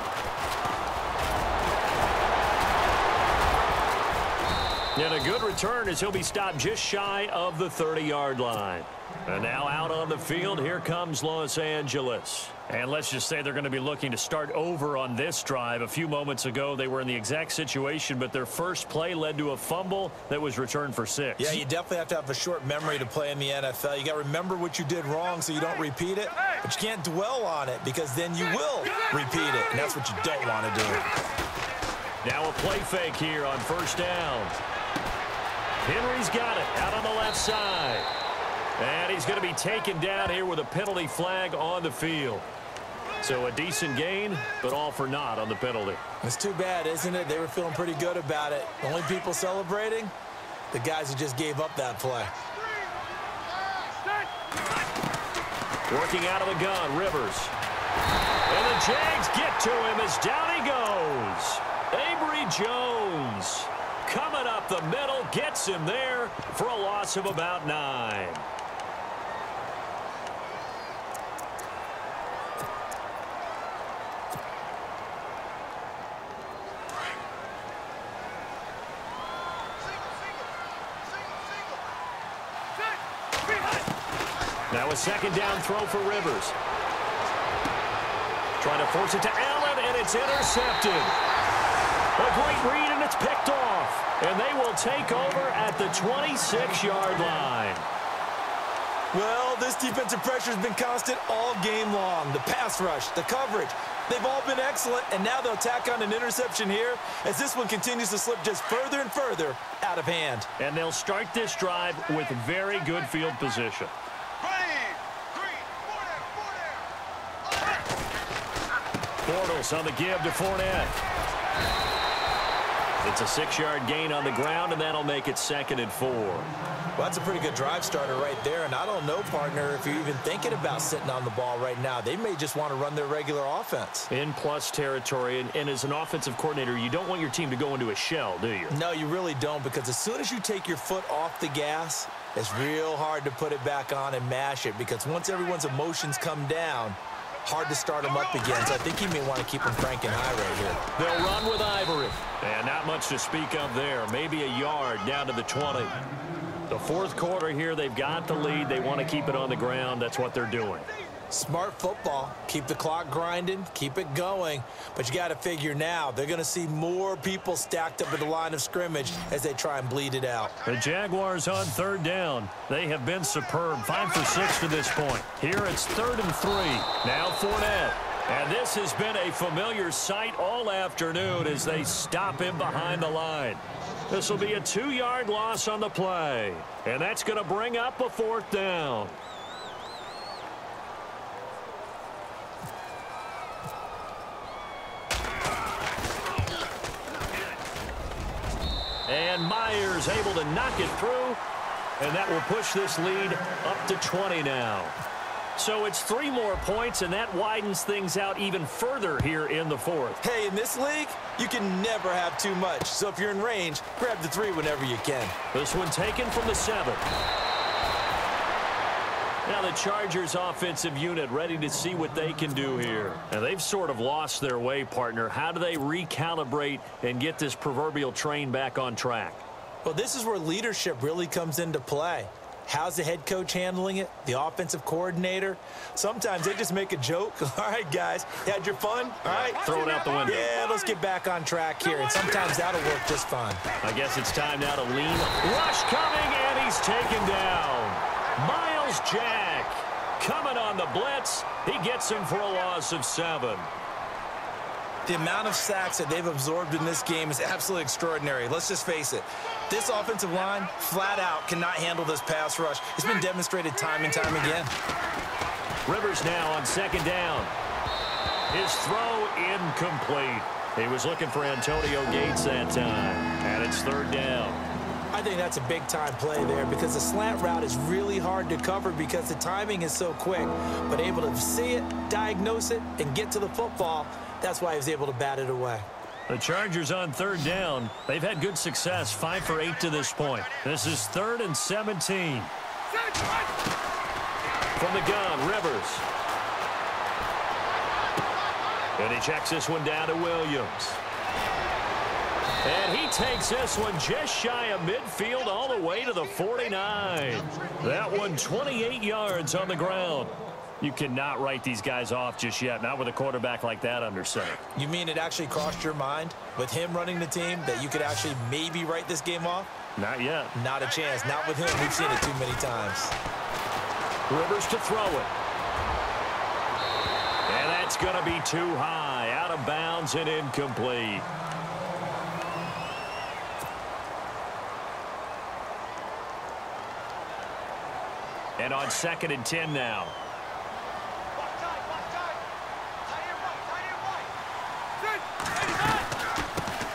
And a good return as he'll be stopped just shy of the 30-yard line. And now out on the field, here comes Los Angeles. And let's just say they're going to be looking to start over on this drive. A few moments ago, they were in the exact situation, but their first play led to a fumble that was returned for 6. Yeah, you definitely have to have a short memory to play in the NFL. You got to remember what you did wrong so you don't repeat it, but you can't dwell on it because then you will repeat it, and that's what you don't want to do. Now a play fake here on first down. Henry's got it out on the left side. And he's going to be taken down here with a penalty flag on the field. So a decent gain, but all for naught on the penalty. It's too bad, isn't it? They were feeling pretty good about it. The only people celebrating, the guys who just gave up that play. Working out of the gun, Rivers. And the Jags get to him as down he goes. Avery Jones coming up the middle, gets him there for a loss of about 9. Now a second down throw for Rivers. Trying to force it to Allen, and it's intercepted. A great read, and it's picked off. And they will take over at the 26-yard line. Well, this defensive pressure has been constant all game long. The pass rush, the coverage, they've all been excellent, and now they'll tack on an interception here as this one continues to slip just further and further out of hand. And they'll start this drive with very good field position. Bortles on the give to Fournette. It's a 6-yard gain on the ground, and that'll make it 2nd and 4. Well, that's a pretty good drive starter right there, and I don't know, partner, if you're even thinking about sitting on the ball right now. They may just want to run their regular offense. In plus territory, and as an offensive coordinator, you don't want your team to go into a shell, do you? No, you really don't, because as soon as you take your foot off the gas, it's real hard to put it back on and mash it, because once everyone's emotions come down, hard to start them up again. So I think you may want to keep them cranking high right here. They'll run with Ivory. And not much to speak of there. Maybe a yard down to the 20. The fourth quarter here, they've got the lead. They want to keep it on the ground. That's what they're doing. Smart football. Keep the clock grinding. Keep it going. But you got to figure now, they're going to see more people stacked up at the line of scrimmage as they try and bleed it out. The Jaguars on 3rd down. They have been superb. 5 for 6 to this point. Here it's 3rd and 3. Now Fournette. And this has been a familiar sight all afternoon as they stop him behind the line. This will be a 2-yard loss on the play. And that's going to bring up a 4th down. And Myers able to knock it through. And that will push this lead up to 20 now. So it's 3 more points, and that widens things out even further here in the 4th. Hey, in this league, you can never have too much. So if you're in range, grab the 3 whenever you can. This one taken from the 7. Now the Chargers offensive unit ready to see what they can do here. And they've sort of lost their way, partner. How do they recalibrate and get this proverbial train back on track? Well, this is where leadership really comes into play. How's the head coach handling it? The offensive coordinator? Sometimes they just make a joke. All right, guys, you had your fun? All right. Throw it out the window. Yeah, let's get back on track here. And sometimes that'll work just fine. I guess it's time now to lean. Rush coming, and he's taken down. Myles Jack coming on the blitz. He gets him for a loss of 7. The amount of sacks that they've absorbed in this game is absolutely extraordinary. Let's just face it. This offensive line, flat out, cannot handle this pass rush. It's been demonstrated time and time again. Rivers now on 2nd down. His throw incomplete. He was looking for Antonio Gates that time. And it's 3rd down. I think that's a big-time play there because the slant route is really hard to cover because the timing is so quick. But able to see it, diagnose it, and get to the football, that's why he was able to bat it away. The Chargers on 3rd down. They've had good success, 5 for 8 to this point. This is 3rd and 17. From the gun, Rivers. And he checks this one down to Williams. And he takes this one just shy of midfield all the way to the 49. That one 28 yards on the ground. You cannot write these guys off just yet, not with a quarterback like that under center. You mean it actually crossed your mind with him running the team that you could actually maybe write this game off? Not yet. Not a chance. Not with him. We've seen it too many times. Rivers to throw it. And that's going to be too high. Out of bounds and incomplete. And on 2nd and 10 now.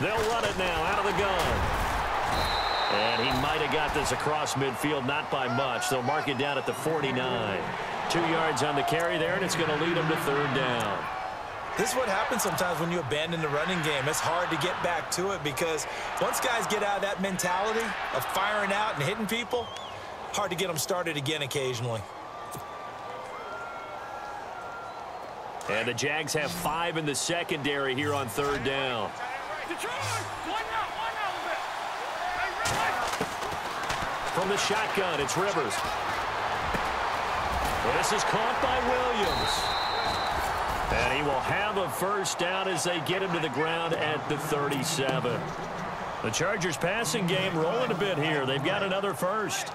They'll run it now out of the gun. And he might have got this across midfield, not by much. They'll mark it down at the 49. 2 yards on the carry there, and it's going to lead them to 3rd down. This is what happens sometimes when you abandon the running game. It's hard to get back to it because once guys get out of that mentality of firing out and hitting people, hard to get them started again occasionally. And the Jags have 5 in the secondary here on 3rd down. From the shotgun, it's Rivers. Well, this is caught by Williams. And he will have a first down as they get him to the ground at the 37. The Chargers passing game rolling a bit here. They've got another first.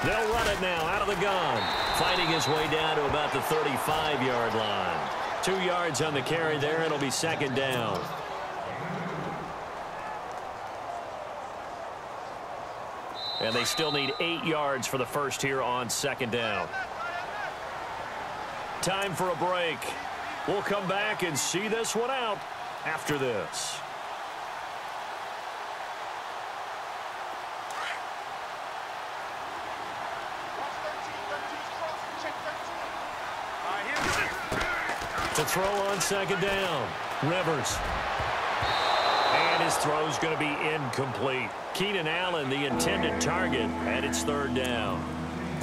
They'll run it now out of the gun. Fighting his way down to about the 35-yard line. 2 yards on the carry there. It'll be second down. And they still need 8 yards for the first here on second down. Time for a break. We'll come back and see this one out after this. To throw on second down. Rivers. And his throw's going to be incomplete. Keenan Allen, the intended target, and it's third down.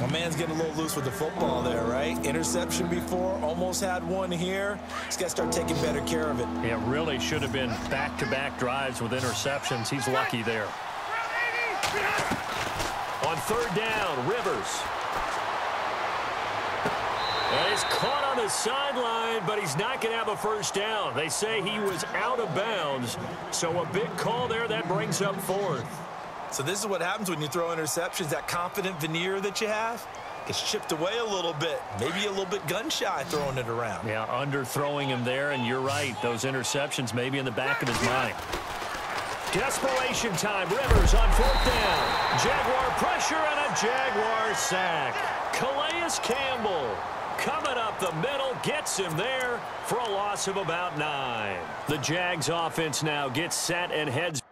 My man's getting a little loose with the football there, right? Interception before, almost had one here. He's got to start taking better care of it. It really should have been back-to-back drives with interceptions. He's lucky there. On third down, Rivers. And he's caught on the sideline, but he's not going to have a first down. They say he was out of bounds, so a big call there that brings up fourth. So this is what happens when you throw interceptions. That confident veneer that you have gets chipped away a little bit. Maybe a little bit gun-shy throwing it around. Yeah, underthrowing him there, and you're right. Those interceptions maybe in the back of his mind. Desperation time. Rivers on fourth down. Jaguar pressure and a Jaguar sack. Calais Campbell coming up the middle, gets him there for a loss of about 9. The Jags offense now gets set and heads.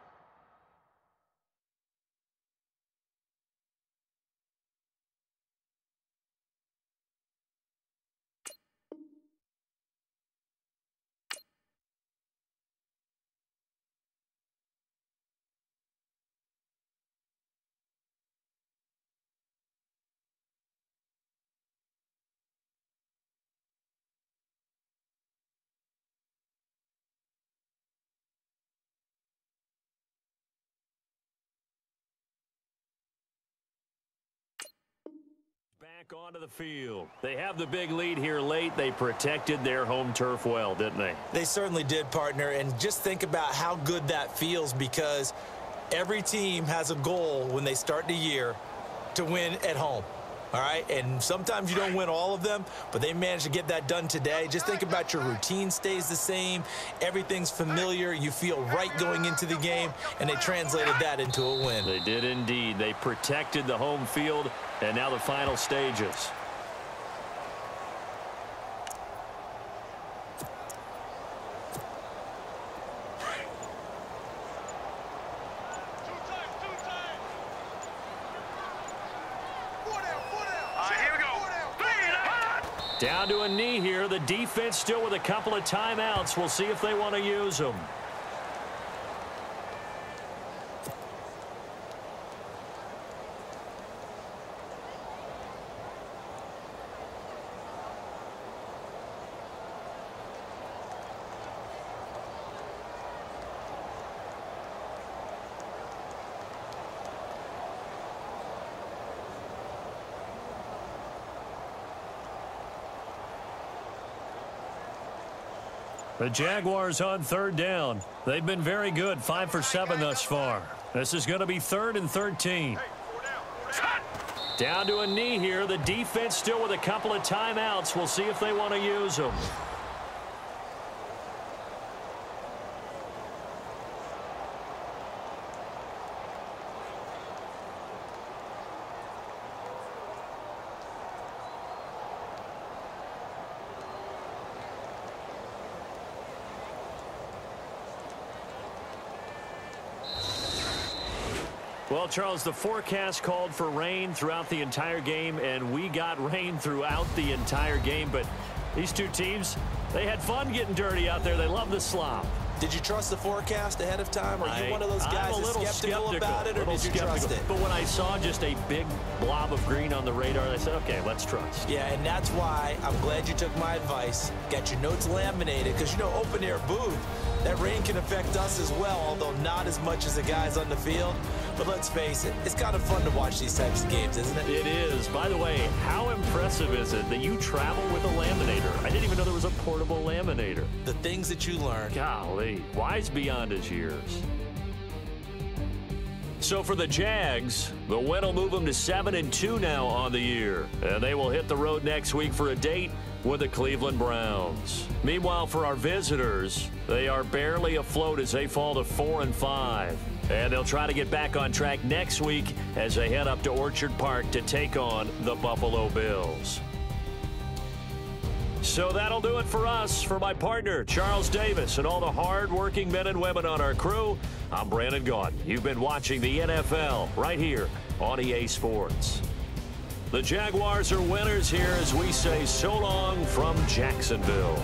Back onto the field. They have the big lead here late. They protected their home turf well, didn't they? They certainly did, partner. And just think about how good that feels, because every team has a goal when they start the year to win at home. All right, and sometimes you don't win all of them, but they managed to get that done today. Just think about your routine stays the same. Everything's familiar. You feel right going into the game, and they translated that into a win. They did indeed. They protected the home field, and now the final stages. Down to a knee here. The defense still with a couple of timeouts. We'll see if they want to use them. The Jaguars on third down. They've been very good, 5 for 7 thus far. This is going to be 3rd and 13. Down to a knee here. The defense still with a couple of timeouts. We'll see if they want to use them. Well, Charles, the forecast called for rain throughout the entire game, and we got rain throughout the entire game. But these two teams, they had fun getting dirty out there. They love the slop. Did you trust the forecast ahead of time? Are you one of those guys I'm a little that's skeptical about it, or did you trust it? But when I saw just a big blob of green on the radar, I said, okay, let's trust. Yeah, and that's why I'm glad you took my advice. Got your notes laminated, because, you know, open-air booth, that rain can affect us as well, although not as much as the guys on the field. But let's face it, it's kind of fun to watch these types of games, isn't it? It is. By the way, how impressive is it that you travel with a laminator? I didn't even know there was a portable laminator. The things that you learn. Golly, wise beyond his years. So for the Jags, the win will move them to 7-2 now on the year. And they will hit the road next week for a date with the Cleveland Browns. Meanwhile, for our visitors, they are barely afloat as they fall to 4-5. And they'll try to get back on track next week as they head up to Orchard Park to take on the Buffalo Bills. So that'll do it for us. For my partner, Charles Davis, and all the hard-working men and women on our crew, I'm Brandon Gaudin. You've been watching the NFL right here on EA Sports. The Jaguars are winners here as we say so long from Jacksonville.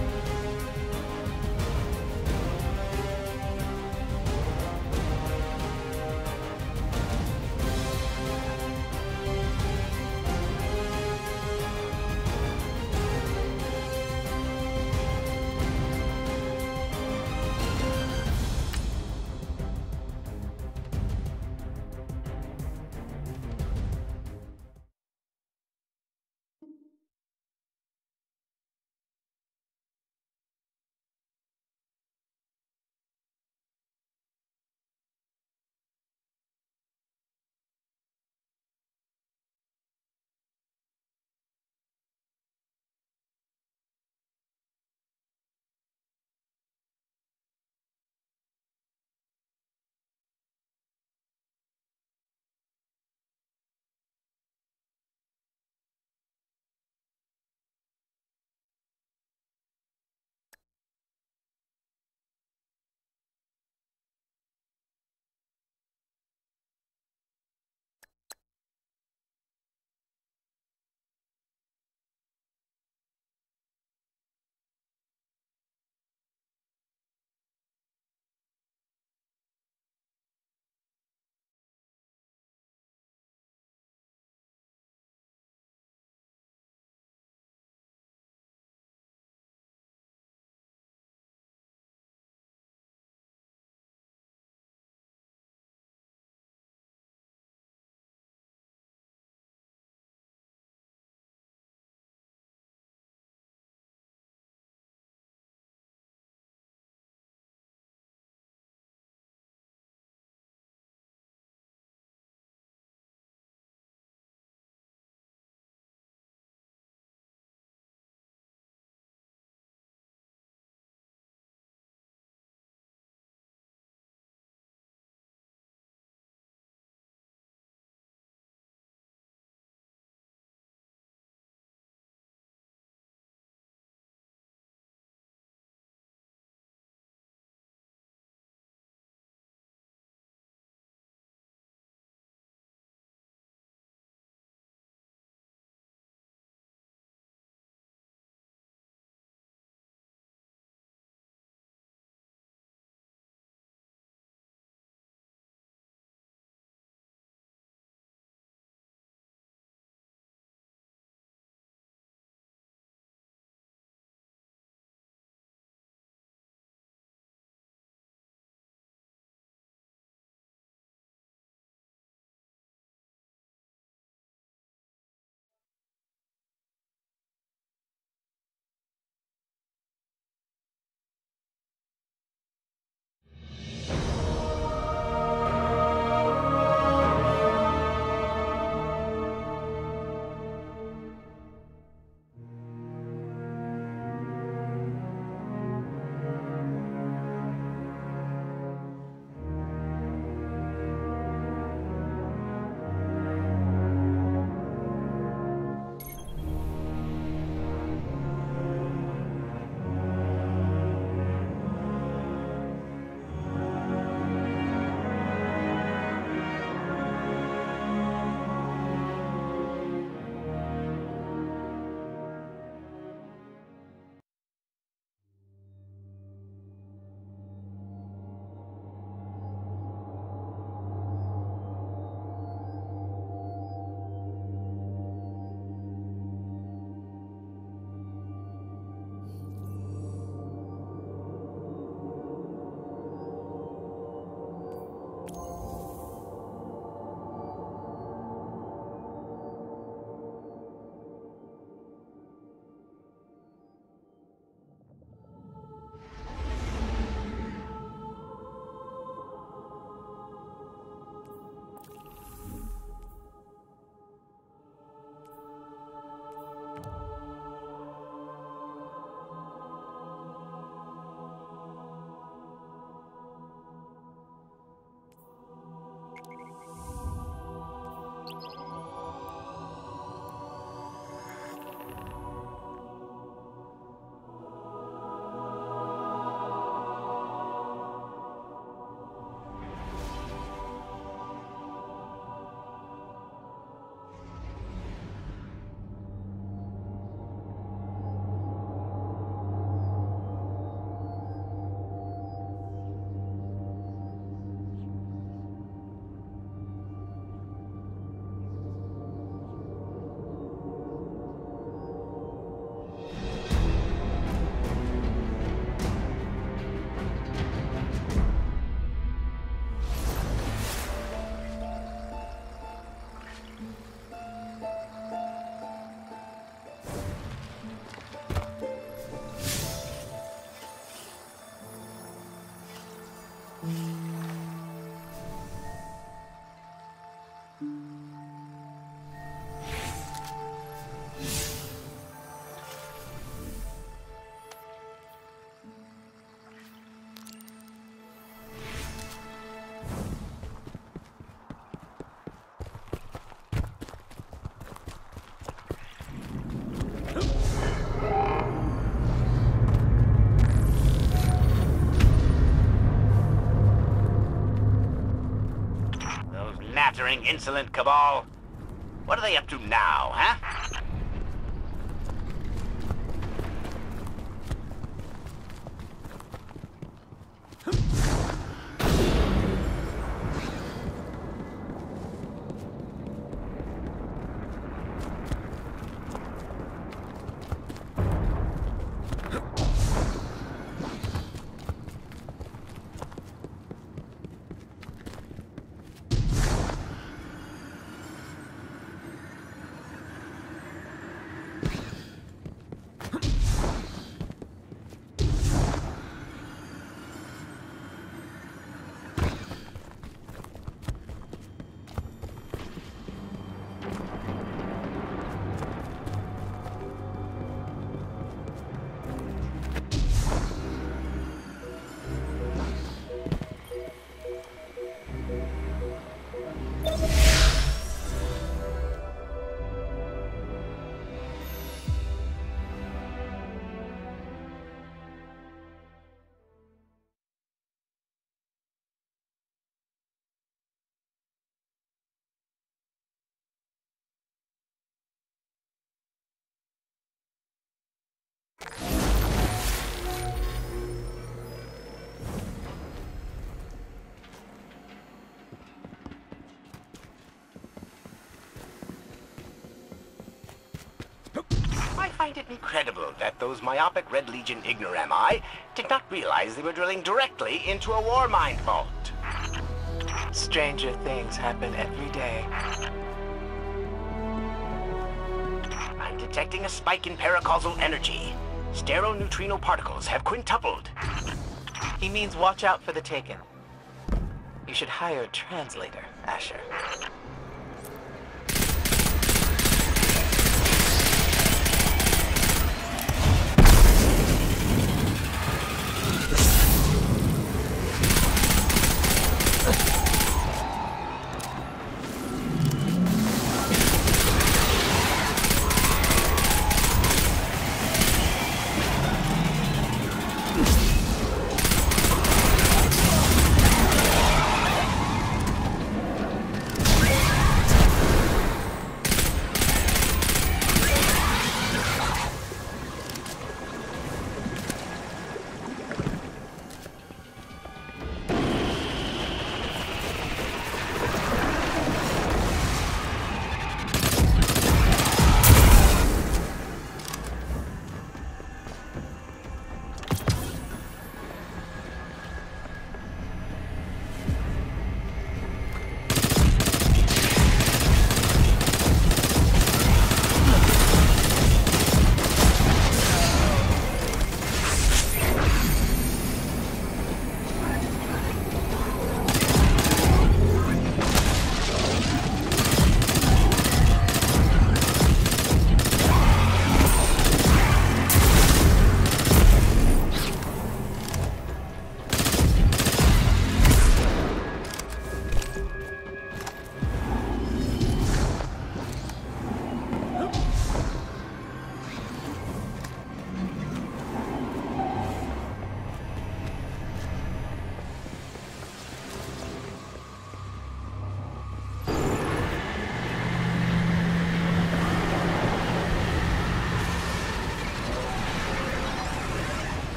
sniveling, insolent cabal. What are they up to now, huh? I find it incredible that those myopic Red Legion ignorami did not realize they were drilling directly into a war mine vault. Stranger things happen every day. I'm detecting a spike in paracausal energy. Stereoneutrino particles have quintupled. He means watch out for the Taken. You should hire a translator, Asher.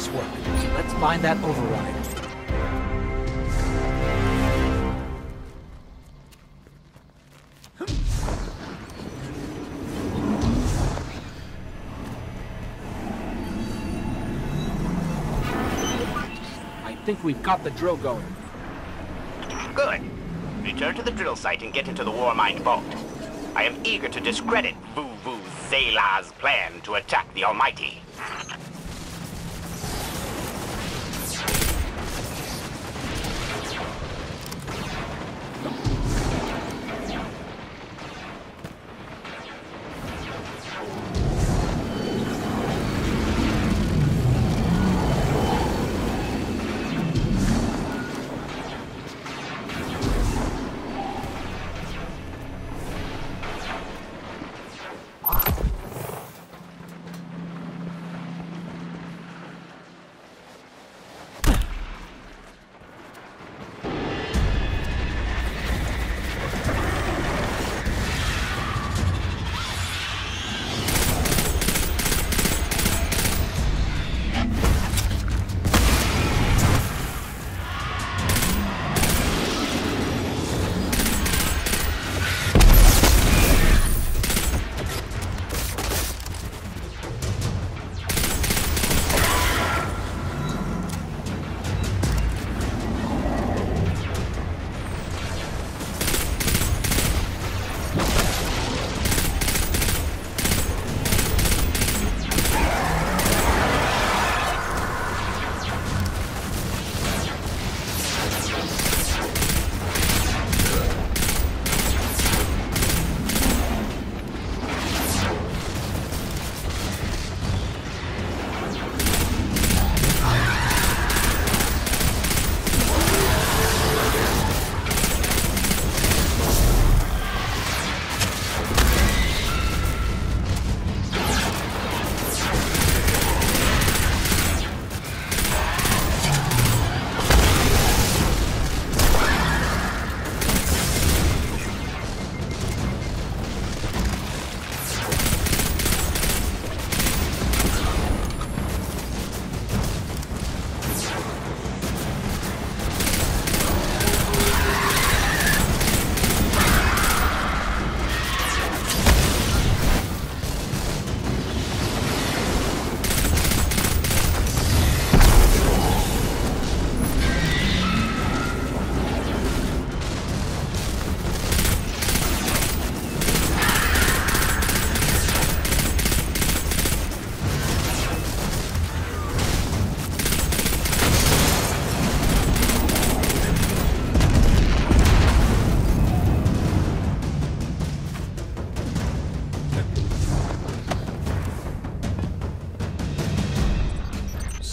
Nice work. Let's find that override. I think we've got the drill going. Good. Return to the drill site and get into the Warmind vault. I am eager to discredit Vuvu Zayla's plan to attack the Almighty.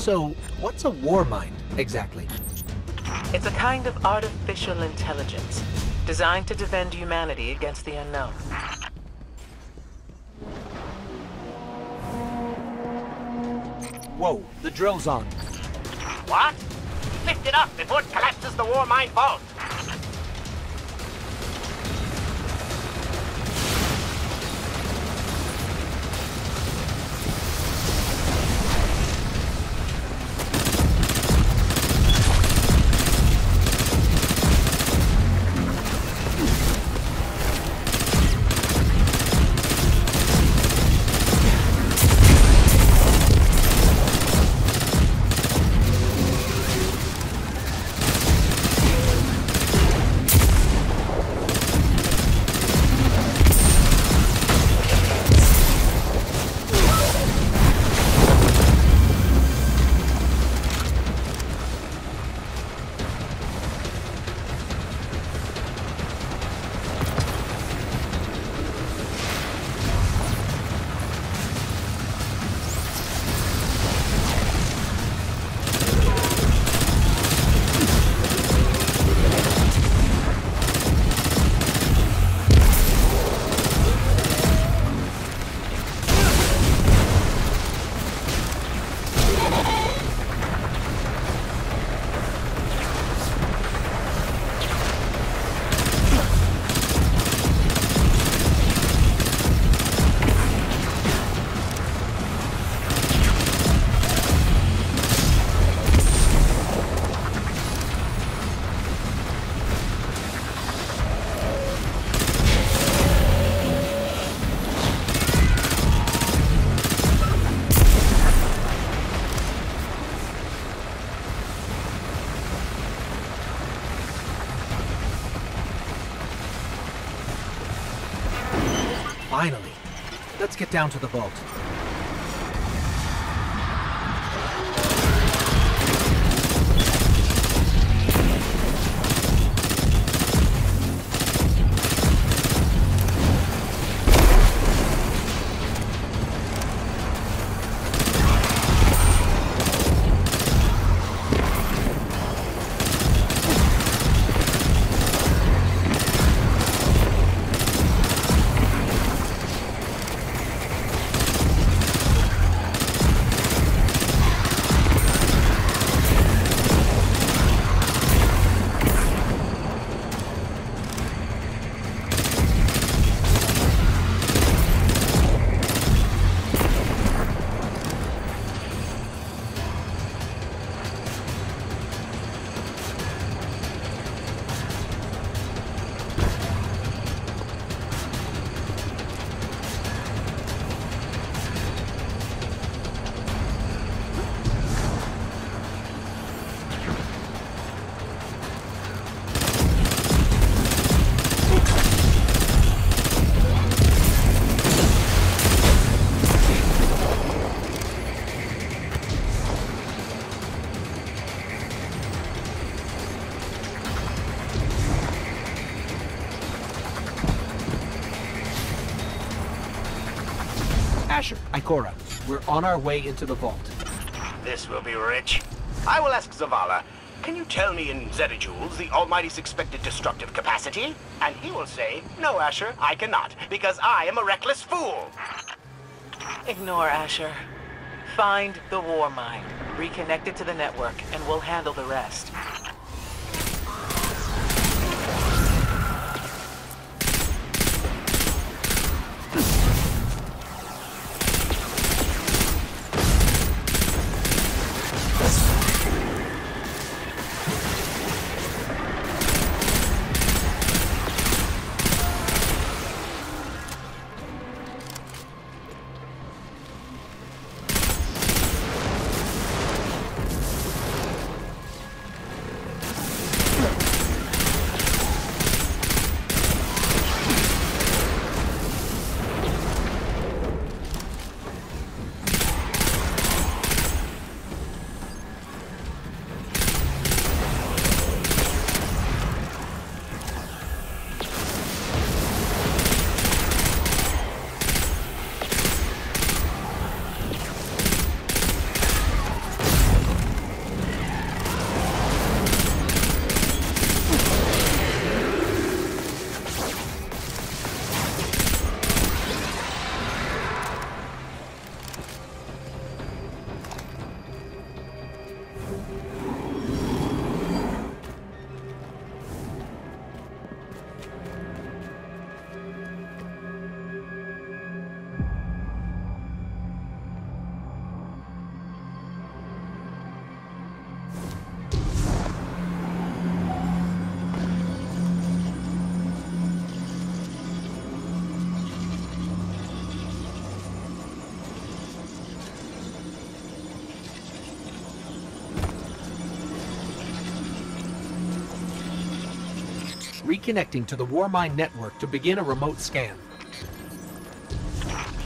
So, what's a Warmind, exactly? It's a kind of artificial intelligence designed to defend humanity against the unknown. Whoa, the drill's on. What? Lift it up before it collapses the Warmind vault. Finally. Let's get down to the vault. Asher, Ikora, we're on our way into the vault. This will be rich. I will ask Zavala, can you tell me in zettajoules the Almighty's expected destructive capacity? And he will say, no, Asher, I cannot, because I am a reckless fool. Ignore Asher. Find the war mind, reconnect it to the network, and we'll handle the rest. Reconnecting to the Warmind network to begin a remote scan.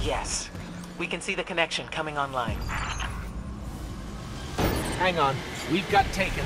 Yes. We can see the connection coming online. Hang on. We've got taken.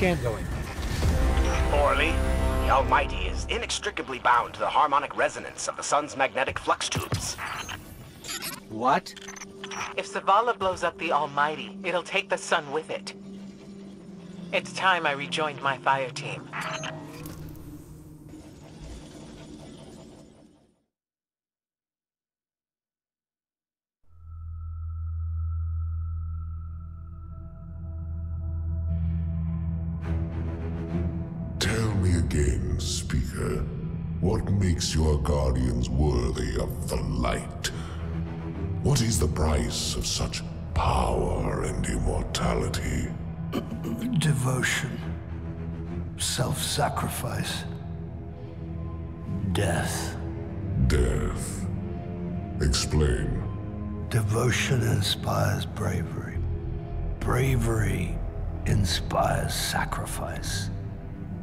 scan going? Poorly. The Almighty is inextricably bound to the harmonic resonance of the sun's magnetic flux tubes. What? If Zavala blows up the Almighty, it'll take the sun with it. It's time I rejoined my fire team. Tell me again, Speaker, what makes your guardians worthy of the light? What is the price of such power and immortality? Devotion. Self-sacrifice. Death. Death. Explain. Devotion inspires bravery. Bravery inspires sacrifice.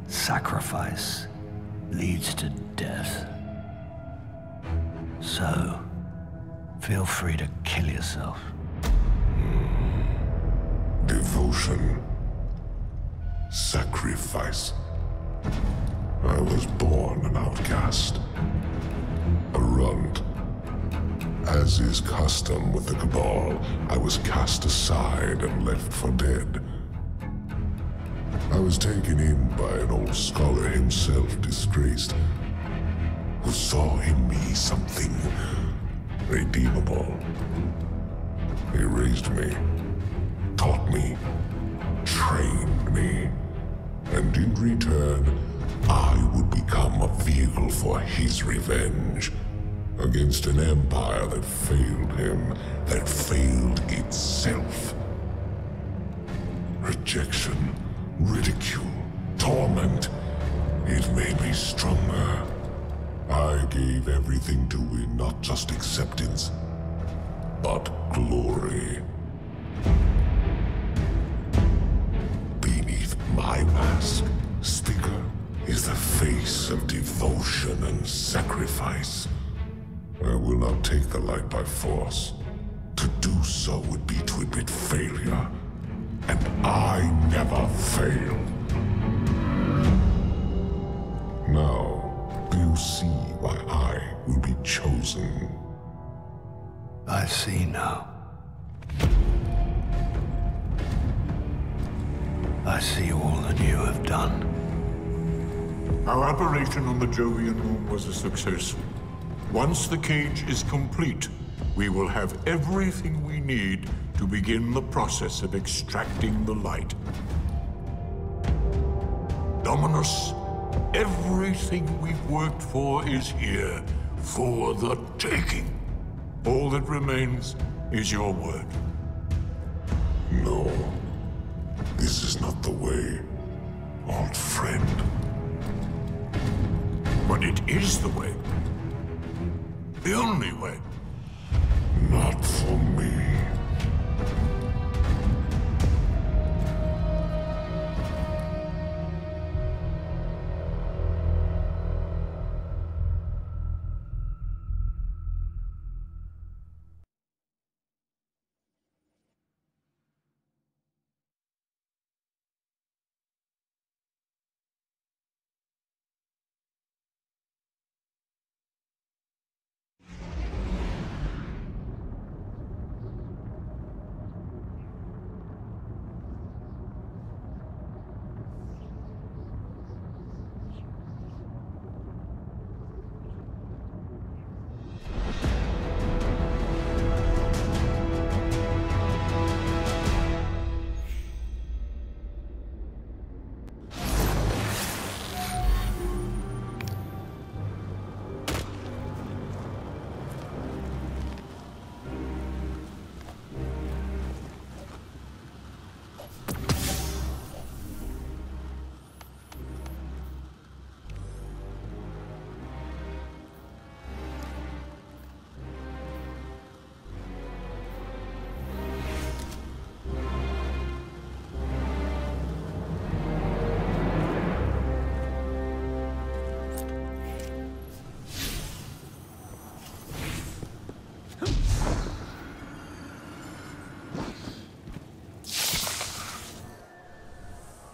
Sacrifice leads to death. So, feel free to kill yourself. Devotion. Sacrifice. I was born an outcast. A runt. As is custom with the Cabal, I was cast aside and left for dead. I was taken in by an old scholar himself, disgraced, who saw in me something redeemable. He raised me, taught me, trained me, and in return, I would become a vehicle for his revenge against an empire that failed him, that failed itself. Rejection, ridicule, torment. It made me stronger. I gave everything to win not just acceptance, but glory. Beneath my mask, Speaker, is the face of devotion and sacrifice. I will not take the light by force. To do so would be to admit failure. And I never fail. Now, do you see why I will be chosen? I see now. I see all that you have done. Our operation on the Jovian Moon was a success. Once the cage is complete, we will have everything we need to begin the process of extracting the light. Dominus, everything we've worked for is here, for the taking. All that remains is your word. No, this is not the way, old friend. But it is the way. The only way. Not for me.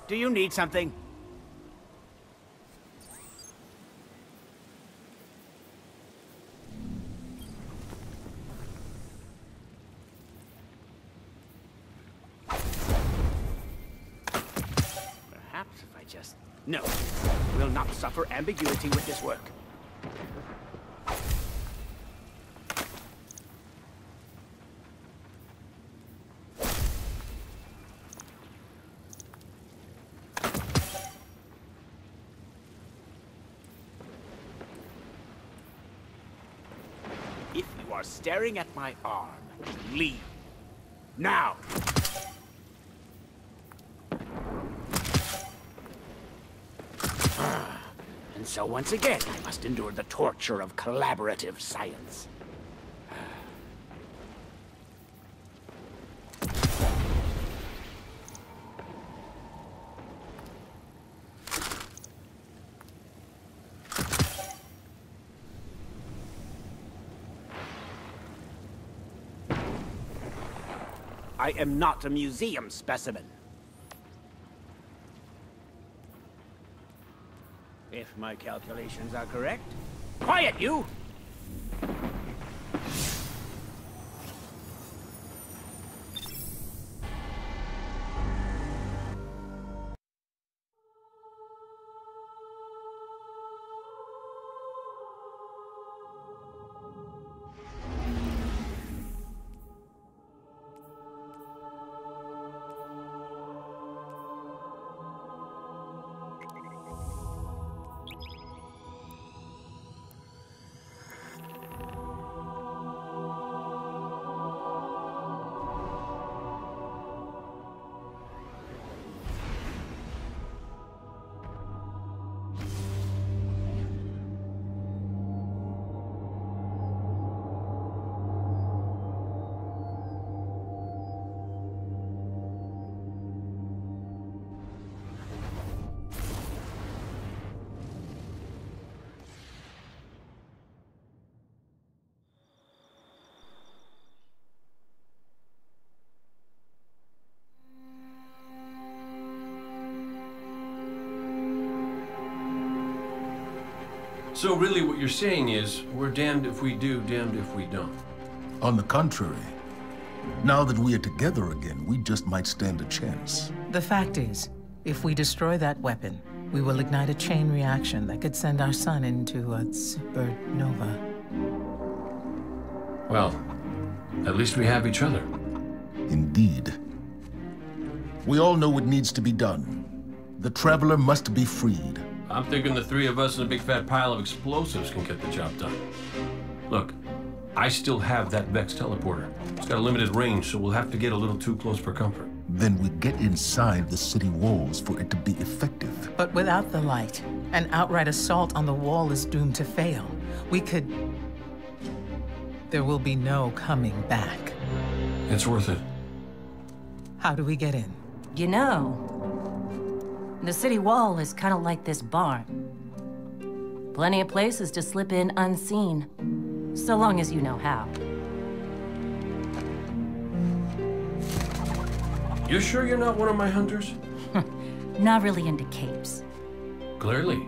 Do you need something? Perhaps if I just... No. We'll not suffer ambiguity with this work. If you are staring at my arm, leave. Now! And so once again, I must endure the torture of collaborative science. I am not a museum specimen. If my calculations are correct. Quiet, you! So really what you're saying is, we're damned if we do, damned if we don't. On the contrary, now that we are together again, we just might stand a chance. The fact is, if we destroy that weapon, we will ignite a chain reaction that could send our sun into a supernova. Well, at least we have each other. Indeed. We all know what needs to be done. The Traveler must be freed. I'm thinking the three of us and a big fat pile of explosives can get the job done. Look, I still have that Vex teleporter. It's got a limited range, so we'll have to get a little too close for comfort. Then we get inside the city walls for it to be effective. But without the light, an outright assault on the wall is doomed to fail. We could... There will be no coming back. It's worth it. How do we get in? You know, the city wall is kind of like this barn. Plenty of places to slip in unseen, so long as you know how. You sure you're not one of my hunters? Not really into capes. Clearly.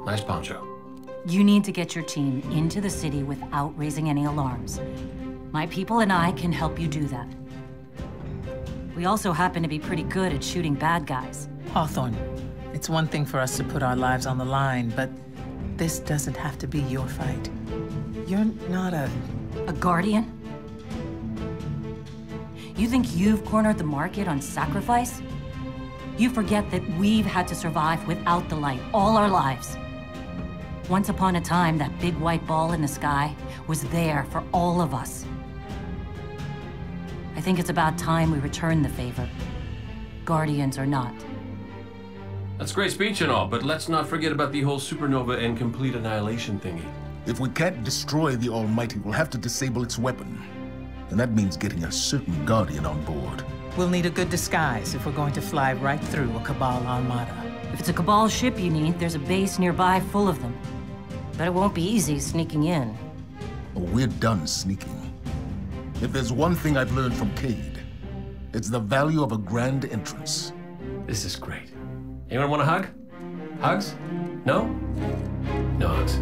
Nice poncho. You need to get your team into the city without raising any alarms. My people and I can help you do that. We also happen to be pretty good at shooting bad guys. Hawthorne, it's one thing for us to put our lives on the line, but this doesn't have to be your fight. You're not a Guardian? You think you've cornered the market on sacrifice? You forget that we've had to survive without the light all our lives. Once upon a time, that big white ball in the sky was there for all of us. I think it's about time we return the favor. Guardians or not. That's great speech and all, but let's not forget about the whole supernova and complete annihilation thingy. If we can't destroy the Almighty, we'll have to disable its weapon. And that means getting a certain Guardian on board. We'll need a good disguise if we're going to fly right through a Cabal armada. If it's a Cabal ship you need, there's a base nearby full of them. But it won't be easy sneaking in. Oh, we're done sneaking. If there's one thing I've learned from Cayde, it's the value of a grand entrance. This is great. Anyone want a hug? Hugs? No? No hugs.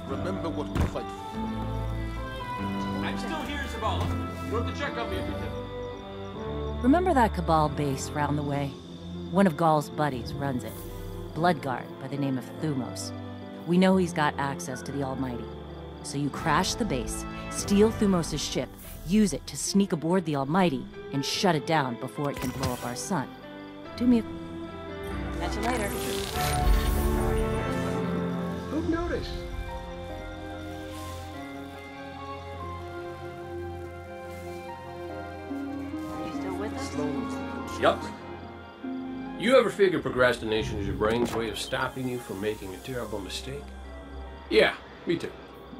Remember what we fight for. I'm still here, Zavala. Worth the check on me if you can. Remember that Cabal base round the way? One of Gaul's buddies runs it. Bloodguard by the name of Thumos. We know he's got access to the Almighty. So you crash the base, steal Thumos' ship, use it to sneak aboard the Almighty, and shut it down before it can blow up our sun. Do me a... Catch you later. Who'd notice? Are you still with us? Yup. You ever figure procrastination is your brain's way of stopping you from making a terrible mistake? Yeah, me too.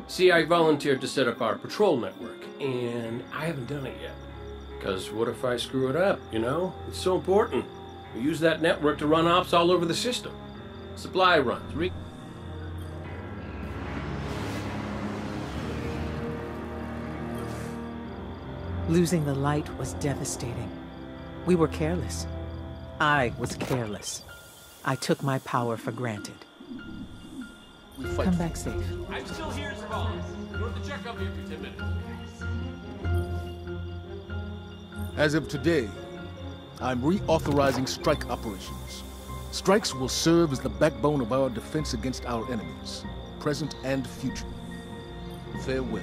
See, I volunteered to set up our patrol network, and I haven't done it yet. Because what if I screw it up, you know? It's so important. We use that network to run ops all over the system. Supply runs, Losing the light was devastating. We were careless. I was careless. I took my power for granted. Come back safe. I'm still here, Zavala. You want to check up here for 10 minutes. As of today, I'm reauthorizing strike operations. Strikes will serve as the backbone of our defense against our enemies, present and future. Farewell.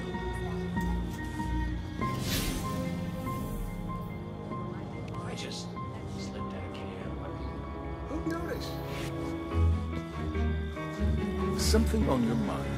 I just slipped out of camp. Who'd notice? Something on your mind.